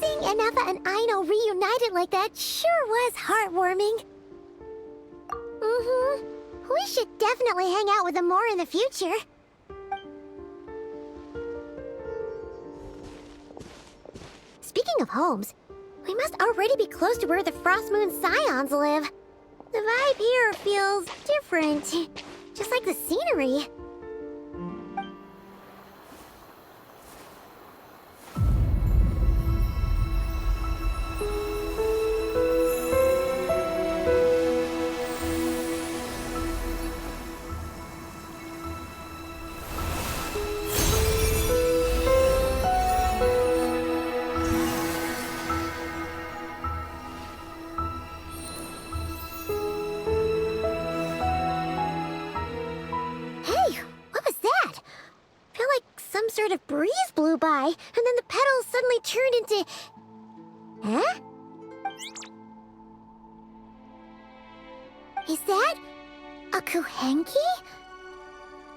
Seeing Ineffa and Aino reunited like that sure was heartwarming. We should definitely hang out with them more in the future. Speaking of homes, we must already be close to where the Frostmoon Scions live. The vibe here feels different, just like the scenery. Sort of breeze blew by, and then the petals suddenly turned into... Huh? Is that a kuuhenki?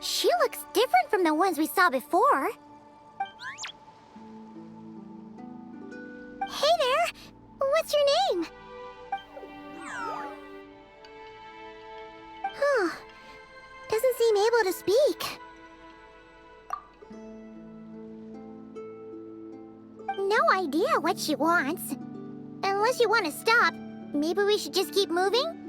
She looks different from the ones we saw before. Hey there! What's your name? Huh. Doesn't seem able to speak. what she wants. Unless you want to stop, maybe we should just keep moving?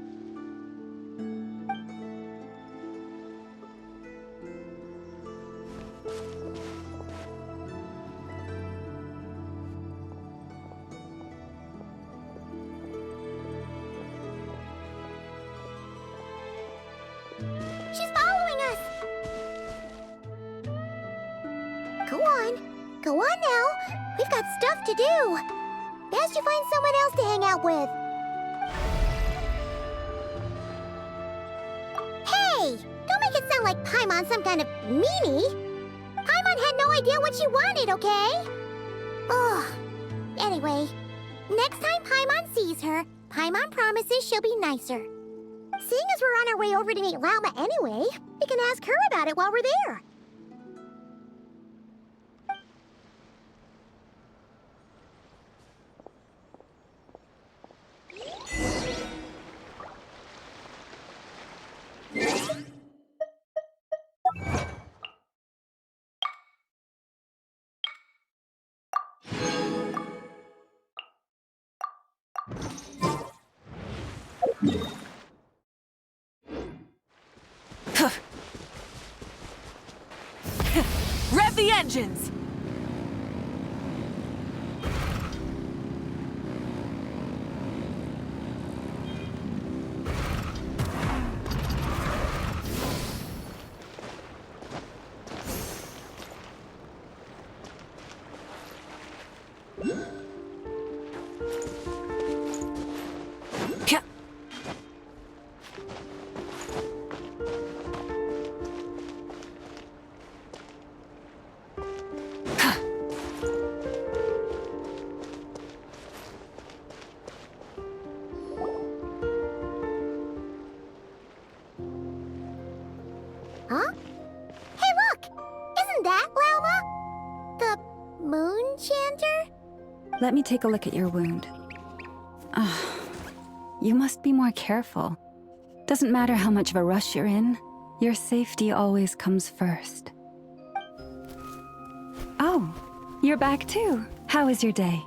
She's following us! Go on. Go on now. We've got stuff to do. Best you find someone else to hang out with. Hey! Don't make it sound like Paimon's some kind of meanie. Paimon had no idea what she wanted, okay? Ugh. Anyway, next time Paimon sees her, Paimon promises she'll be nicer. Seeing as we're on our way over to meet Lauma anyway, we can ask her about it while we're there. Rev the engines! Huh? Hey, look! Isn't that Lauma? The moon chanter? Let me take a look at your wound. You must be more careful. Doesn't matter how much of a rush you're in, your safety always comes first. Oh, you're back too. How was your day?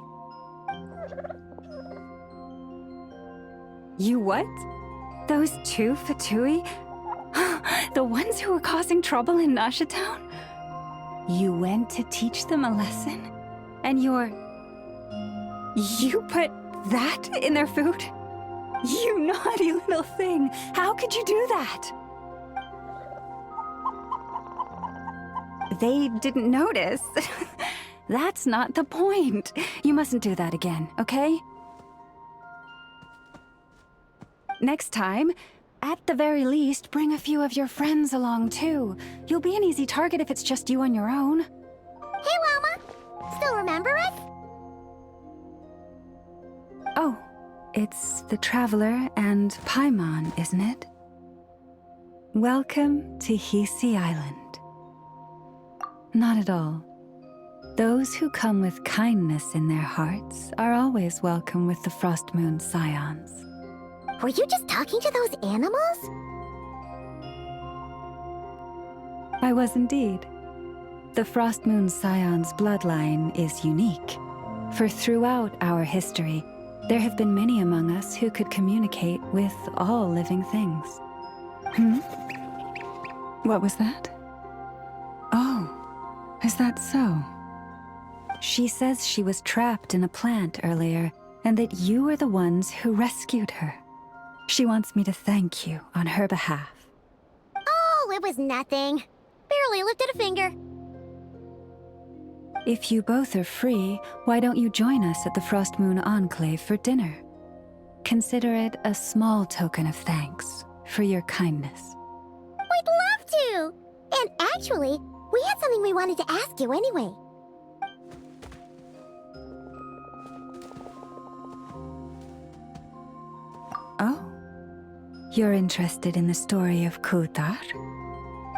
You what? Those two Fatui? The ones who were causing trouble in Nasha Town? You went to teach them a lesson? And you put that in their food? You naughty little thing! How could you do that? They didn't notice. That's not the point. You mustn't do that again, okay? Next time, at the very least, bring a few of your friends along too. You'll be an easy target if it's just you on your own. Hey, Lauma! Still remember us? Oh, it's the Traveler and Paimon, isn't it? Welcome to Hisi Island. Not at all. Those who come with kindness in their hearts are always welcome with the Frostmoon Scions. Were you just talking to those animals? I was indeed. The Frostmoon Scions bloodline is unique, for throughout our history, there have been many among us who could communicate with all living things. What was that? Oh, is that so? She says she was trapped in a plant earlier, and that you are the ones who rescued her. She wants me to thank you on her behalf. Oh, it was nothing. Barely lifted a finger. If you both are free, why don't you join us at the Frostmoon Enclave for dinner? Consider it a small token of thanks for your kindness. We'd love to! And actually, we had something we wanted to ask you anyway. Oh? You're interested in the story of Kutar?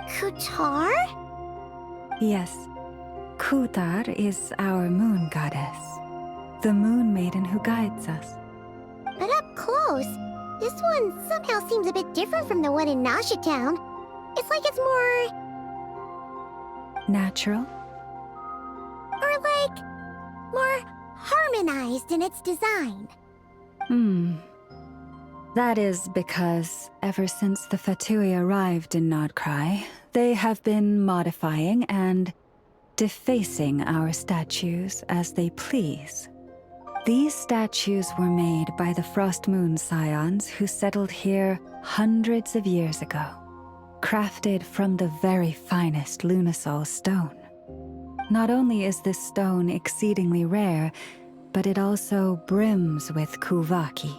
Kutar? Yes. Kutar is our moon goddess. The moon maiden who guides us. But up close, this one somehow seems a bit different from the one in Nasha Town. It's like it's more... Natural? Or like... more harmonized in its design. That is because ever since the Fatui arrived in Nod-Krai, they have been modifying and defacing our statues as they please. These statues were made by the Frostmoon Scions who settled here hundreds of years ago, crafted from the very finest Lunasol stone. Not only is this stone exceedingly rare, but it also brims with kuuvahki.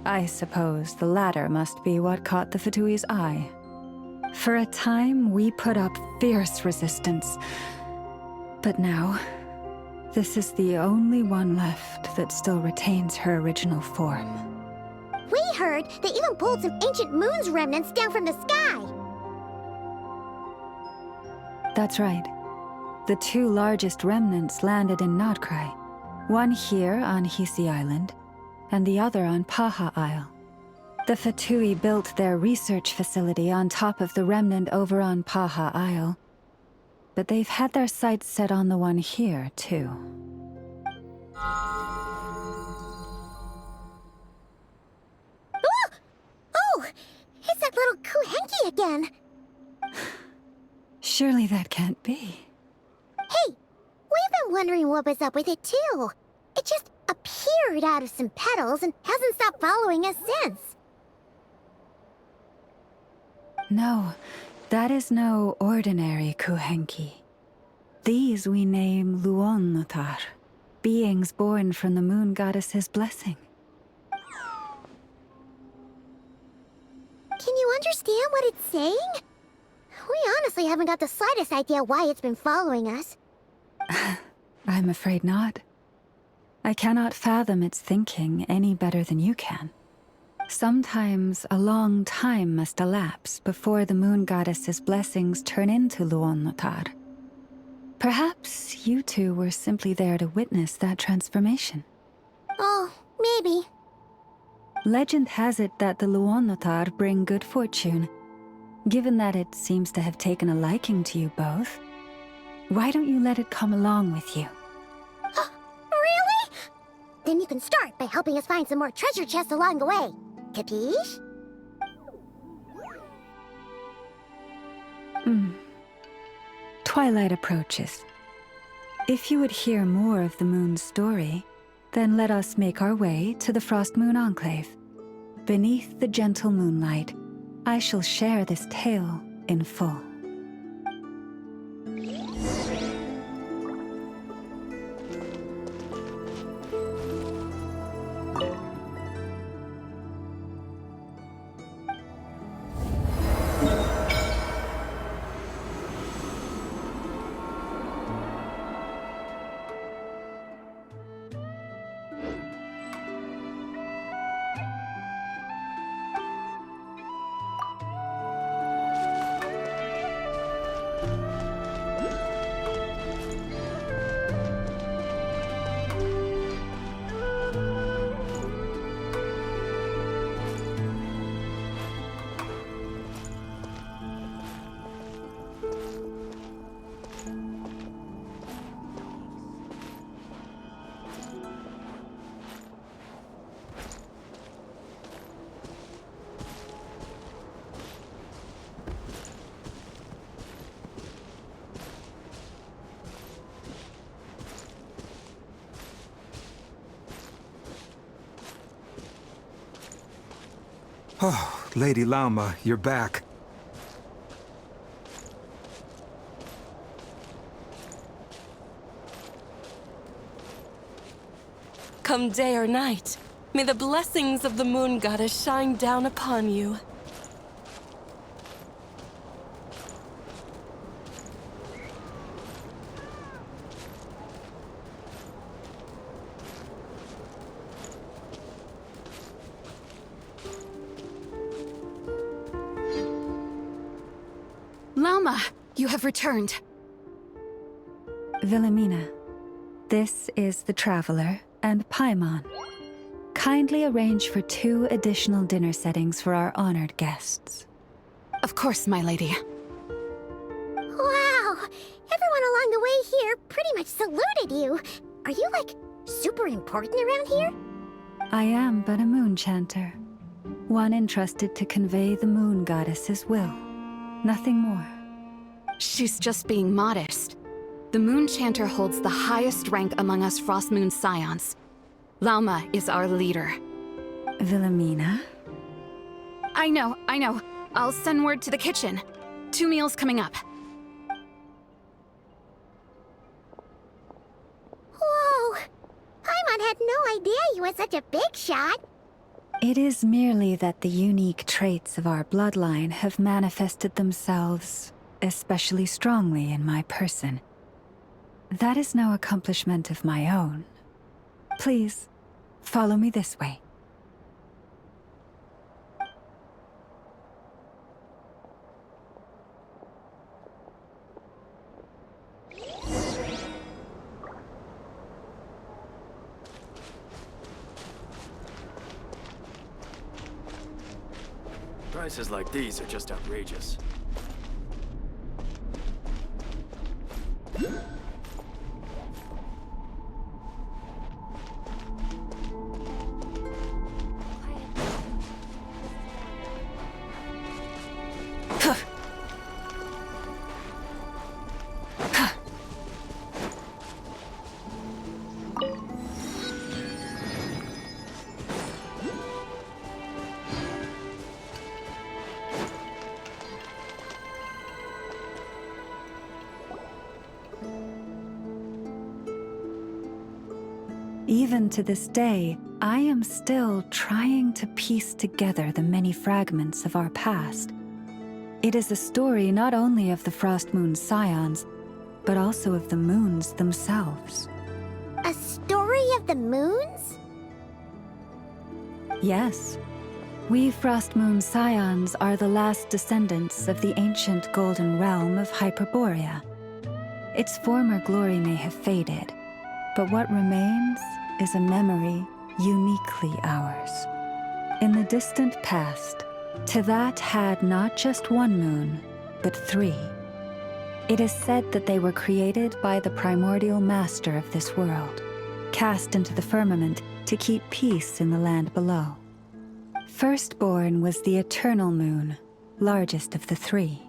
I suppose the latter must be what caught the Fatui's eye. For a time, we put up fierce resistance, but now, this is the only one left that still retains her original form. We heard they even pulled some ancient moon's remnants down from the sky. That's right. The two largest remnants landed in Nod-Krai, one here on Hisi Island, and the other on Paha Isle. The Fatui built their research facility on top of the remnant over on Paha Isle, but they've had their sights set on the one here, too. Oh! It's that little kuuhenki again! Surely that can't be. Hey! We've been wondering what was up with it, too. It just appeared out of some petals and hasn't stopped following us since. No, that is no ordinary kuuhenki. These we name Luon-Notar, beings born from the moon goddess's blessing. Can you understand what it's saying? We honestly haven't got the slightest idea why it's been following us. I'm afraid not. I cannot fathom its thinking any better than you can. Sometimes a long time must elapse before the moon goddess's blessings turn into Luon-Notar. Perhaps you two were simply there to witness that transformation. Oh, maybe. Legend has it that the Luon-Notar bring good fortune. Given that it seems to have taken a liking to you both, why don't you let it come along with you? Really? Then you can start by helping us find some more treasure chests along the way. Capiche? Twilight approaches. If you would hear more of the moon's story, then let us make our way to the Frostmoon Enclave. Beneath the gentle moonlight, I shall share this tale in full. Oh, Lady Lauma, you're back. Come day or night, may the blessings of the moon goddess shine down upon you. Lauma, you have returned. Wilhelmina, this is the Traveler and Paimon. Kindly arrange for 2 additional dinner settings for our honored guests. Of course, my lady. Wow! Everyone along the way here pretty much saluted you. Are you, like, super important around here? I am but a moon chanter. One entrusted to convey the moon goddess's will. Nothing more. She's just being modest. The Moon Chanter holds the highest rank among us Frostmoon Scions. Lauma is our leader. Wilhelmina? I know. I'll send word to the kitchen. 2 meals coming up. Whoa! Paimon had no idea you were such a big shot. It is merely that the unique traits of our bloodline have manifested themselves especially strongly in my person. That is no accomplishment of my own. Please, follow me this way. Prices like these are just outrageous. Even to this day, I am still trying to piece together the many fragments of our past. It is a story not only of the Frostmoon Scions, but also of the moons themselves. A story of the moons? Yes. We Frostmoon Scions are the last descendants of the ancient golden realm of Hyperborea. Its former glory may have faded, but what remains is a memory uniquely ours. In the distant past, Tivat had not just one moon, but 3. It is said that they were created by the primordial master of this world, cast into the firmament to keep peace in the land below. Firstborn was the eternal moon, largest of the 3.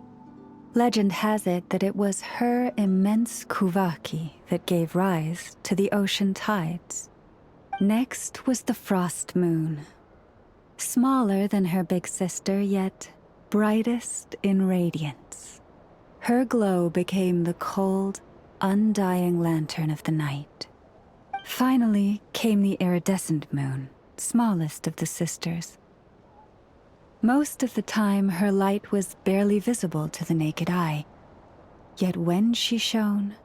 Legend has it that it was her immense kuuvahki that gave rise to the ocean tides. Next was the frost moon. Smaller than her big sister, yet brightest in radiance. Her glow became the cold, undying lantern of the night. Finally came the iridescent moon, smallest of the sisters. Most of the time, her light was barely visible to the naked eye. Yet when she shone,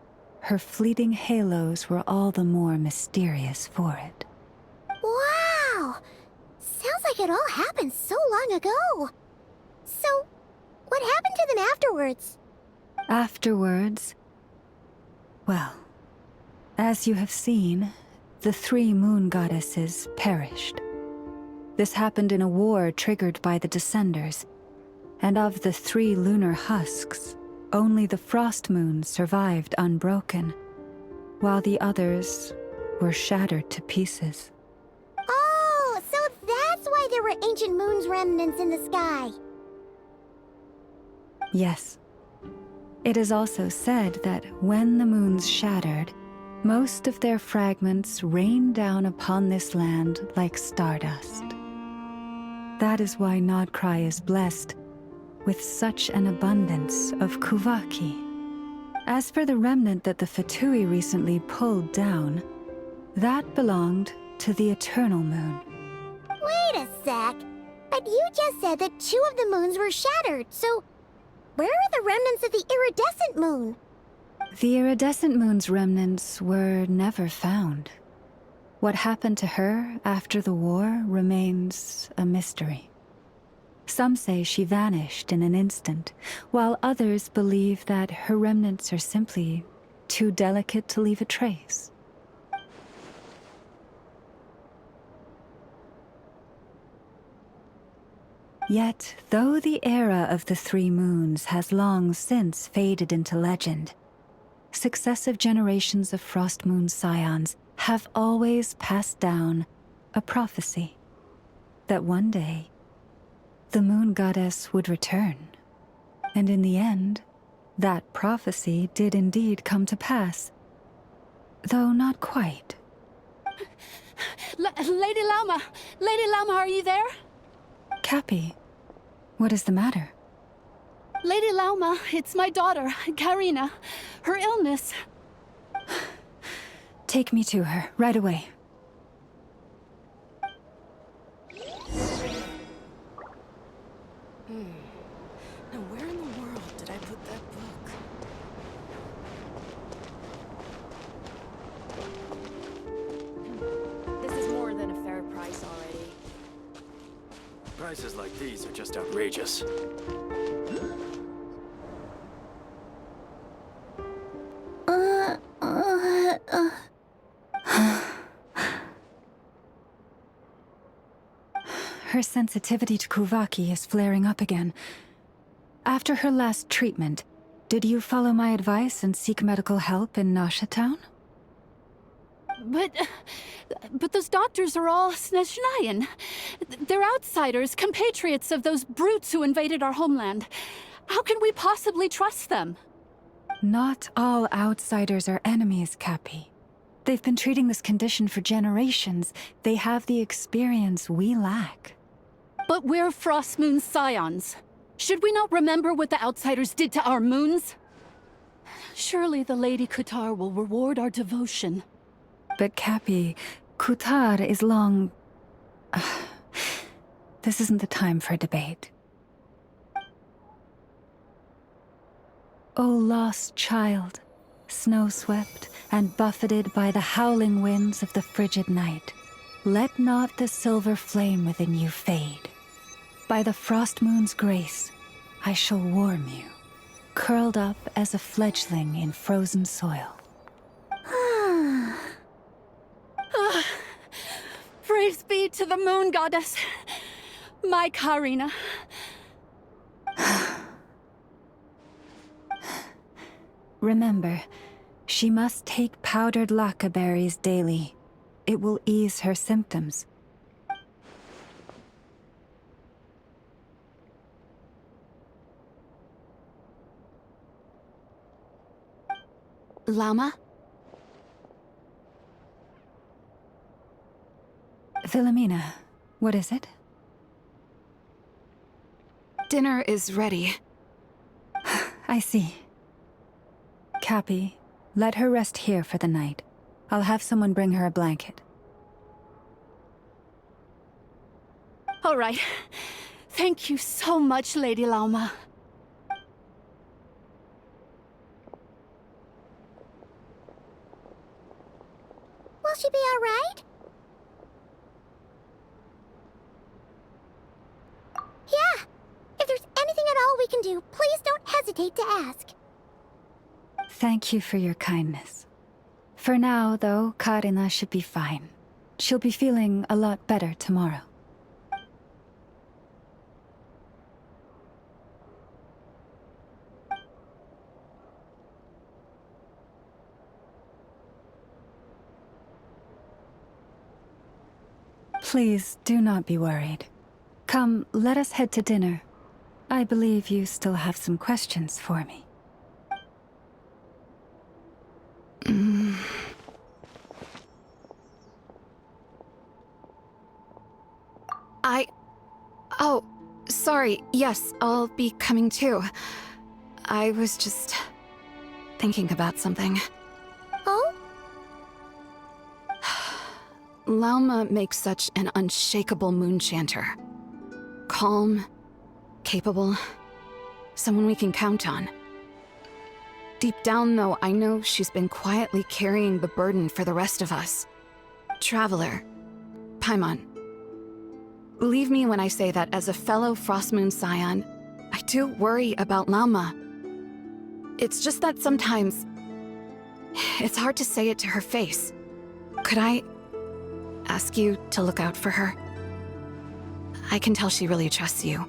her fleeting halos were all the more mysterious for it. Wow! Sounds like it all happened so long ago. So, what happened to them afterwards? Afterwards, well, as you have seen, the 3 moon goddesses perished. This happened in a war triggered by the Descenders, and of the 3 lunar husks, only the frost moon survived unbroken, while the others were shattered to pieces. Oh, so that's why there were ancient moon's remnants in the sky. Yes. It is also said that when the moons shattered, most of their fragments rained down upon this land like stardust. That is why Nod-Krai is blessed with such an abundance of kuuvahki. As for the remnant that the Fatui recently pulled down, that belonged to the eternal moon. Wait a sec. But you just said that 2 of the moons were shattered, so where are the remnants of the iridescent moon? The iridescent moon's remnants were never found. What happened to her after the war remains a mystery. Some say she vanished in an instant, while others believe that her remnants are simply too delicate to leave a trace. Yet, though the era of the 3 moons has long since faded into legend, successive generations of Frostmoon scions have always passed down a prophecy that one day the moon goddess would return. And in the end, that prophecy did indeed come to pass. Though not quite. Lady Lauma! Lady Lauma, are you there? Cappy, what is the matter? Lady Lauma, it's my daughter, Karina. Her illness. Take me to her, right away. Now where in the world did I put that book? This is more than a fair price already. Prices like these are just outrageous. Her sensitivity to kuuvahki is flaring up again. After her last treatment, did you follow my advice and seek medical help in Nasha Town? But those doctors are all Snezhnayan. They're outsiders, compatriots of those brutes who invaded our homeland. How can we possibly trust them? Not all outsiders are enemies, Cappy. They've been treating this condition for generations. They have the experience we lack. But we're Frostmoon scions. Should we not remember what the outsiders did to our moons? Surely the Lady Kutar will reward our devotion. But Cappy, Kutar is long... This isn't the time for debate. O lost child, snow-swept and buffeted by the howling winds of the frigid night, let not the silver flame within you fade. By the frost moon's grace, I shall warm you, curled up as a fledgling in frozen soil. Praise be to the moon goddess, my Karina. Remember, she must take powdered laka berries daily. It will ease her symptoms. Lauma? Philomena, what is it? Dinner is ready. I see. Cappy, let her rest here for the night. I'll have someone bring her a blanket. All right. Thank you so much, Lady Lauma. Will she be all right? Yeah! If there's anything at all we can do, please don't hesitate to ask. Thank you for your kindness. For now, though, Karina should be fine. She'll be feeling a lot better tomorrow. Please, do not be worried. Come, let us head to dinner. I believe you still have some questions for me. Oh, sorry. Yes, I'll be coming too. I was just thinking about something. Oh? Lauma makes such an unshakable moon chanter. Calm, capable, someone we can count on. Deep down, though, I know she's been quietly carrying the burden for the rest of us. Traveler, Paimon, believe me when I say that as a fellow Frostmoon scion, I do worry about Lauma. It's just that sometimes it's hard to say it to her face. Could I ask you to look out for her? I can tell she really trusts you.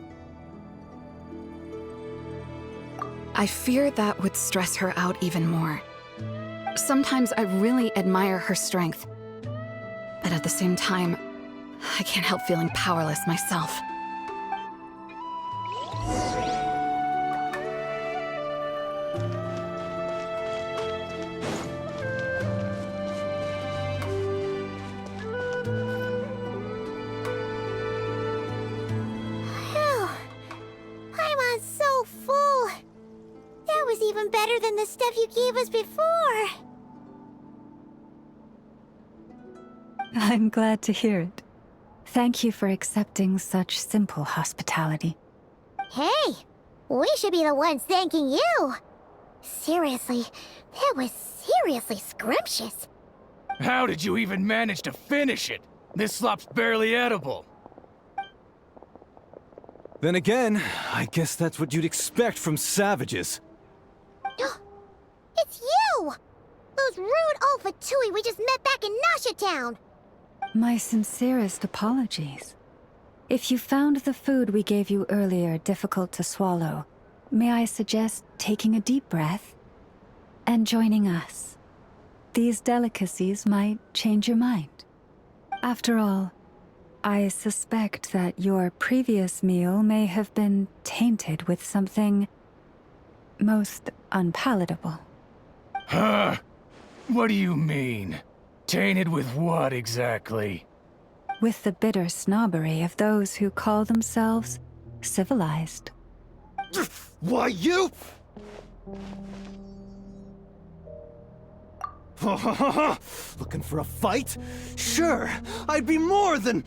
I fear that would stress her out even more. Sometimes I really admire her strength. But at the same time, I can't help feeling powerless myself. Phew. Paimon's so full. That was even better than the stuff you gave us before. I'm glad to hear it. Thank you for accepting such simple hospitality. Hey, we should be the ones thanking you. Seriously, that was seriously scrumptious. How did you even manage to finish it? This slop's barely edible. Then again, I guess that's what you'd expect from savages. It's you! Those rude old Fatui we just met back in Nasha Town. My sincerest apologies. If you found the food we gave you earlier difficult to swallow, may I suggest taking a deep breath and joining us? These delicacies might change your mind. After all, I suspect that your previous meal may have been tainted with something most unpalatable. Huh? What do you mean? Tainted with what exactly? With the bitter snobbery of those who call themselves civilized. Why, you... Looking for a fight? Sure, I'd be more than...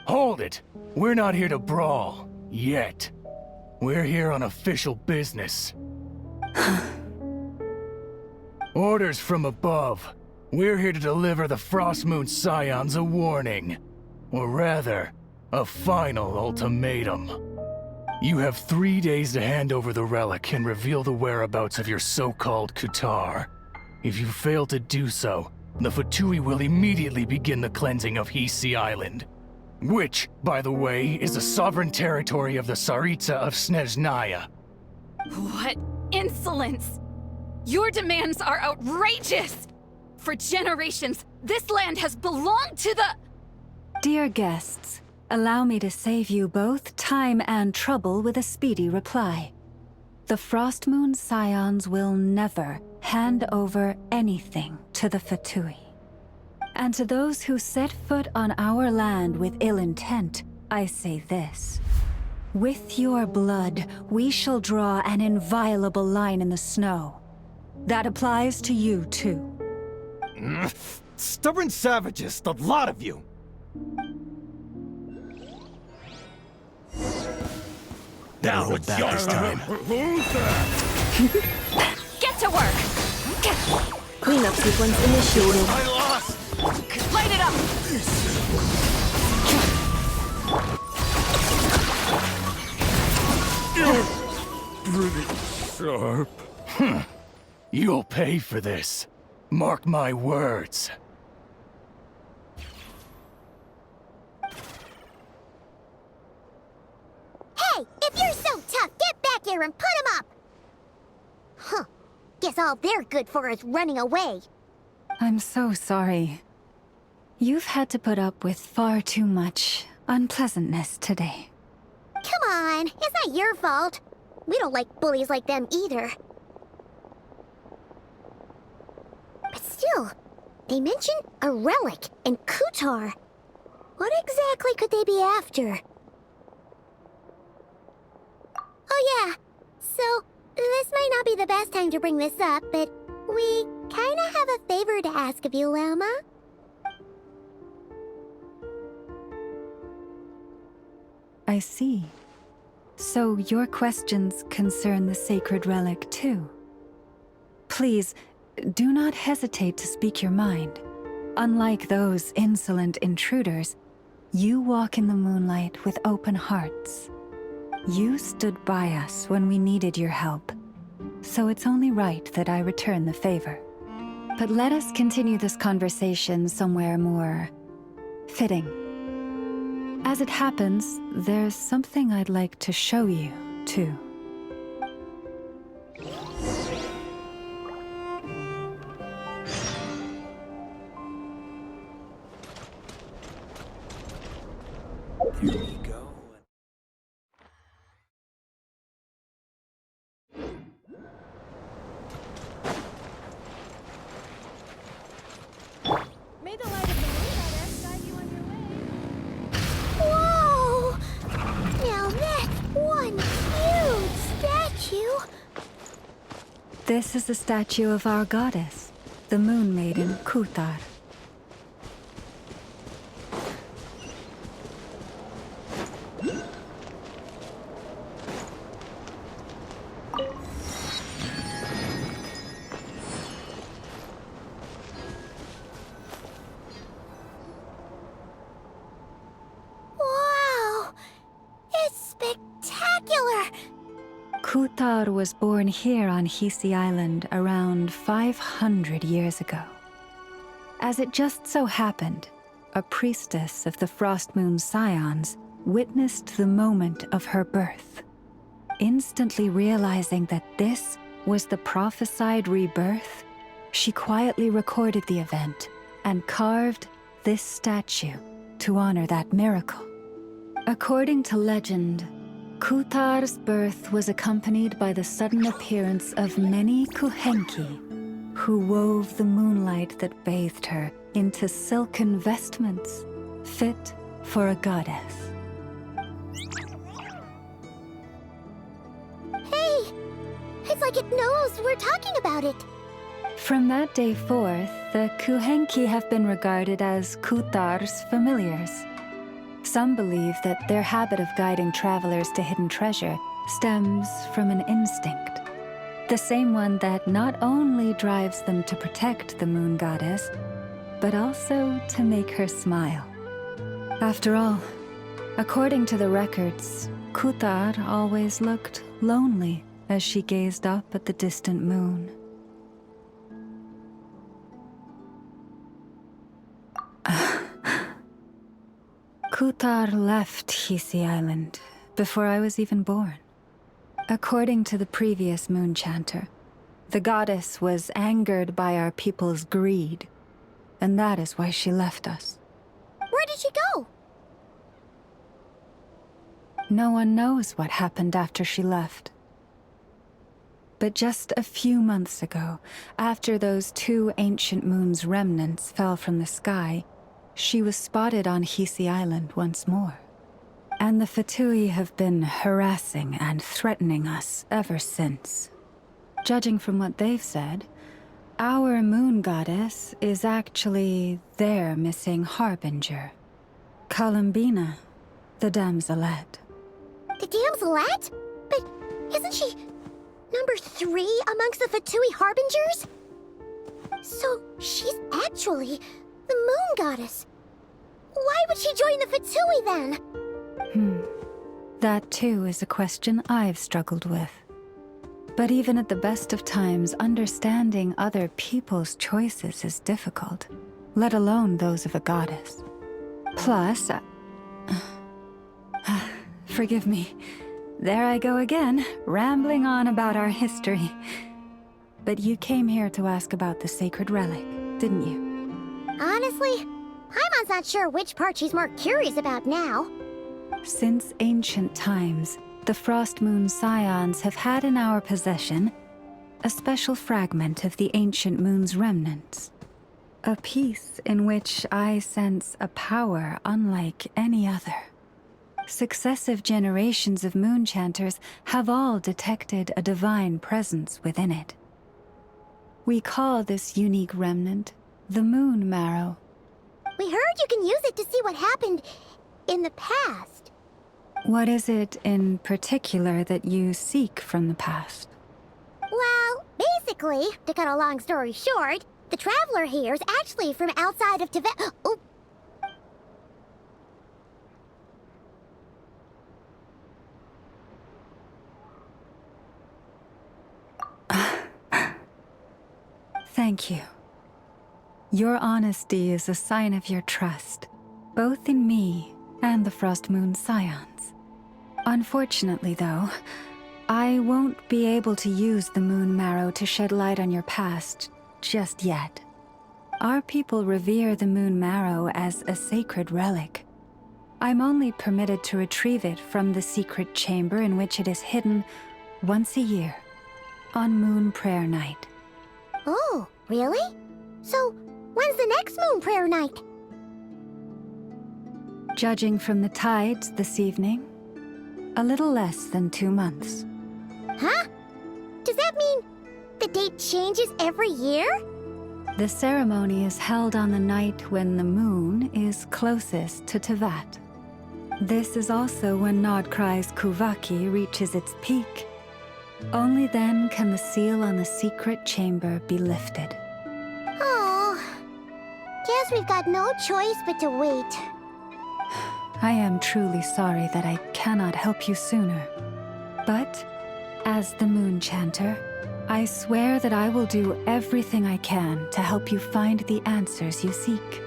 Hold it! We're not here to brawl. Yet. We're here on official business. Orders from above. We're here to deliver the Frostmoon Scions a warning. Or rather, a final ultimatum. You have 3 days to hand over the relic and reveal the whereabouts of your so-called Kutar. If you fail to do so, the Fatui will immediately begin the cleansing of Hisi Island. Which, by the way, is the sovereign territory of the Tsaritsa of Snezhnaya. What insolence! Your demands are outrageous! For generations, this land has belonged to the... Dear guests, allow me to save you both time and trouble with a speedy reply. The Frostmoon Scions will never hand over anything to the Fatui. And to those who set foot on our land with ill intent, I say this. With your blood, we shall draw an inviolable line in the snow. That applies to you, too. Stubborn savages, the lot of you! Better hold back this time. Get to work! Cleanup sequence initiated. I lost! Light it up! Pretty sharp. You'll pay for this. Mark my words. Hey, if you're so tough, get back here and put him up! Huh. Guess all they're good for is running away. I'm so sorry. You've had to put up with far too much unpleasantness today. Come on, it's not your fault. We don't like bullies like them either. But still, they mention a relic and Kutar. What exactly could they be after? Oh yeah, so this might not be the best time to bring this up, but we kinda have a favor to ask of you, Lama. I see. So your questions concern the sacred relic too. Please, do not hesitate to speak your mind. Unlike those insolent intruders, you walk in the moonlight with open hearts. You stood by us when we needed your help, so it's only right that I return the favor. But let us continue this conversation somewhere more fitting. As it happens, there's something I'd like to show you, too. Here we go. May the light of the moon goddess guide you on your way. Whoa! Now that's one huge statue! This is the statue of our goddess, the Moon Maiden Kuthar. Wow! It's spectacular! Kuthar was born here on Hisi Island around 500 years ago. As it just so happened, a priestess of the Frostmoon Scions witnessed the moment of her birth. Instantly realizing that this was the prophesied rebirth, she quietly recorded the event and carved this statue to honor that miracle. According to legend, Kuthar's birth was accompanied by the sudden appearance of many kuuhenki, who wove the moonlight that bathed her into silken vestments fit for a goddess. Hey! It's like it knows we're talking about it! From that day forth, the kuuhenki have been regarded as Kuthar's familiars. Some believe that their habit of guiding travelers to hidden treasure stems from an instinct. The same one that not only drives them to protect the moon goddess, but also to make her smile. After all, according to the records, Kuthar always looked lonely as she gazed up at the distant moon. Kuthar left Hisi Island before I was even born. According to the previous moon chanter, the goddess was angered by our people's greed, and that is why she left us. Where did she go? No one knows what happened after she left. But just a few months ago, after those 2 ancient moon's remnants fell from the sky, she was spotted on Hisi Island once more. And the Fatui have been harassing and threatening us ever since. Judging from what they've said, our moon goddess is actually their missing harbinger, Columbina, the damselette. The damselette? But isn't she number 3 amongst the Fatui harbingers? So she's actually the moon goddess. Why would she join the Fatui then? That too is a question I've struggled with. But even at the best of times, understanding other people's choices is difficult, let alone those of a goddess. Plus, forgive me, there I go again, rambling on about our history. But you came here to ask about the sacred relic, didn't you? Honestly, Paimon's not sure which part she's more curious about now. Since ancient times, the Frostmoon Scions have had in our possession a special fragment of the ancient moon's remnants. A piece in which I sense a power unlike any other. Successive generations of moon chanters have all detected a divine presence within it. We call this unique remnant the Moon Marrow. We heard you can use it to see what happened in the past. What is it in particular that you seek from the past? Well, basically, to cut a long story short, the traveler here is actually from outside of Tibet. Oh. Thank you. Your honesty is a sign of your trust, both in me and the Frostmoon Scions. Unfortunately, though, I won't be able to use the Moon Marrow to shed light on your past just yet. Our people revere the Moon Marrow as a sacred relic. I'm only permitted to retrieve it from the secret chamber in which it is hidden once a year, on Moon Prayer Night. Oh, really? So, when's the next Moon Prayer Night? Judging from the tides this evening, a little less than 2 months. Huh? Does that mean the date changes every year? The ceremony is held on the night when the moon is closest to Tevat. This is also when Nod-Krai's kuuvahki reaches its peak. Only then can the seal on the secret chamber be lifted. Oh, guess we've got no choice but to wait. I am truly sorry that I cannot help you sooner. But, as the Moon Chanter, I swear that I will do everything I can to help you find the answers you seek.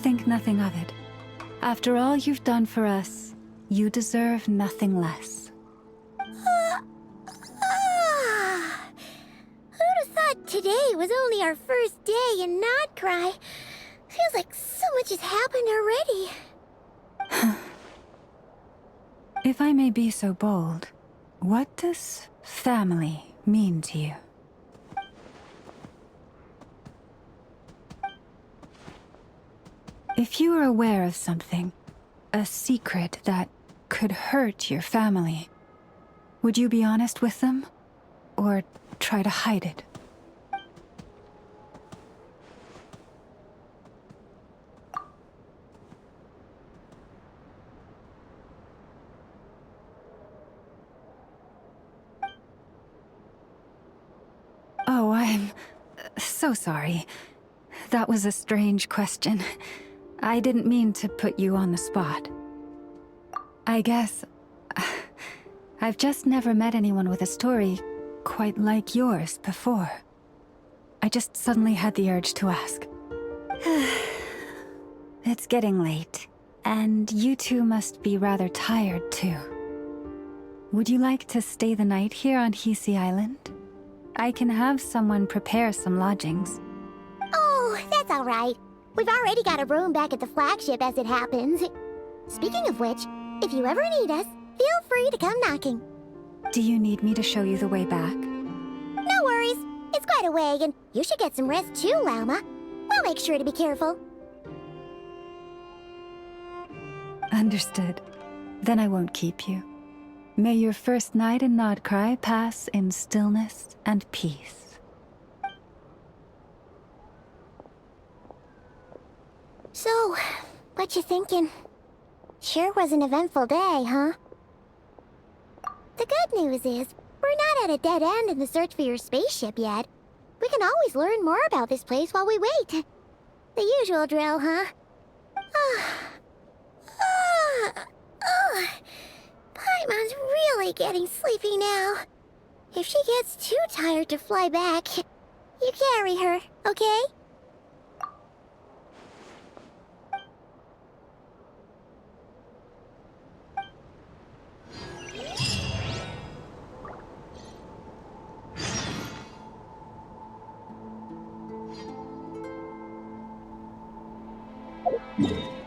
Think nothing of it. After all you've done for us, you deserve nothing less. Who'd have thought today was only our first day in Nod-Krai? Feels like so much has happened already. If I may be so bold, what does family mean to you? If you are aware of something, a secret that could hurt your family, would you be honest with them? Or try to hide it? Oh, I'm so sorry. That was a strange question. I didn't mean to put you on the spot. I guess I've just never met anyone with a story quite like yours before. I just suddenly had the urge to ask. It's getting late, and you two must be rather tired too. Would you like to stay the night here on Hisi Island? I can have someone prepare some lodgings. Oh, that's all right. We've already got a room back at the Flagship as it happens. Speaking of which, if you ever need us, feel free to come knocking. Do you need me to show you the way back? No worries. It's quite a way, and you should get some rest too, Lauma. We'll make sure to be careful. Understood. Then I won't keep you. May your first night in Nod-Krai pass in stillness and peace. So, what you thinking? Sure was an eventful day, huh? The good news is, we're not at a dead end in the search for your spaceship yet. We can always learn more about this place while we wait. The usual drill, huh? Paimon's really getting sleepy now. If she gets too tired to fly back, you carry her, okay? Yeah.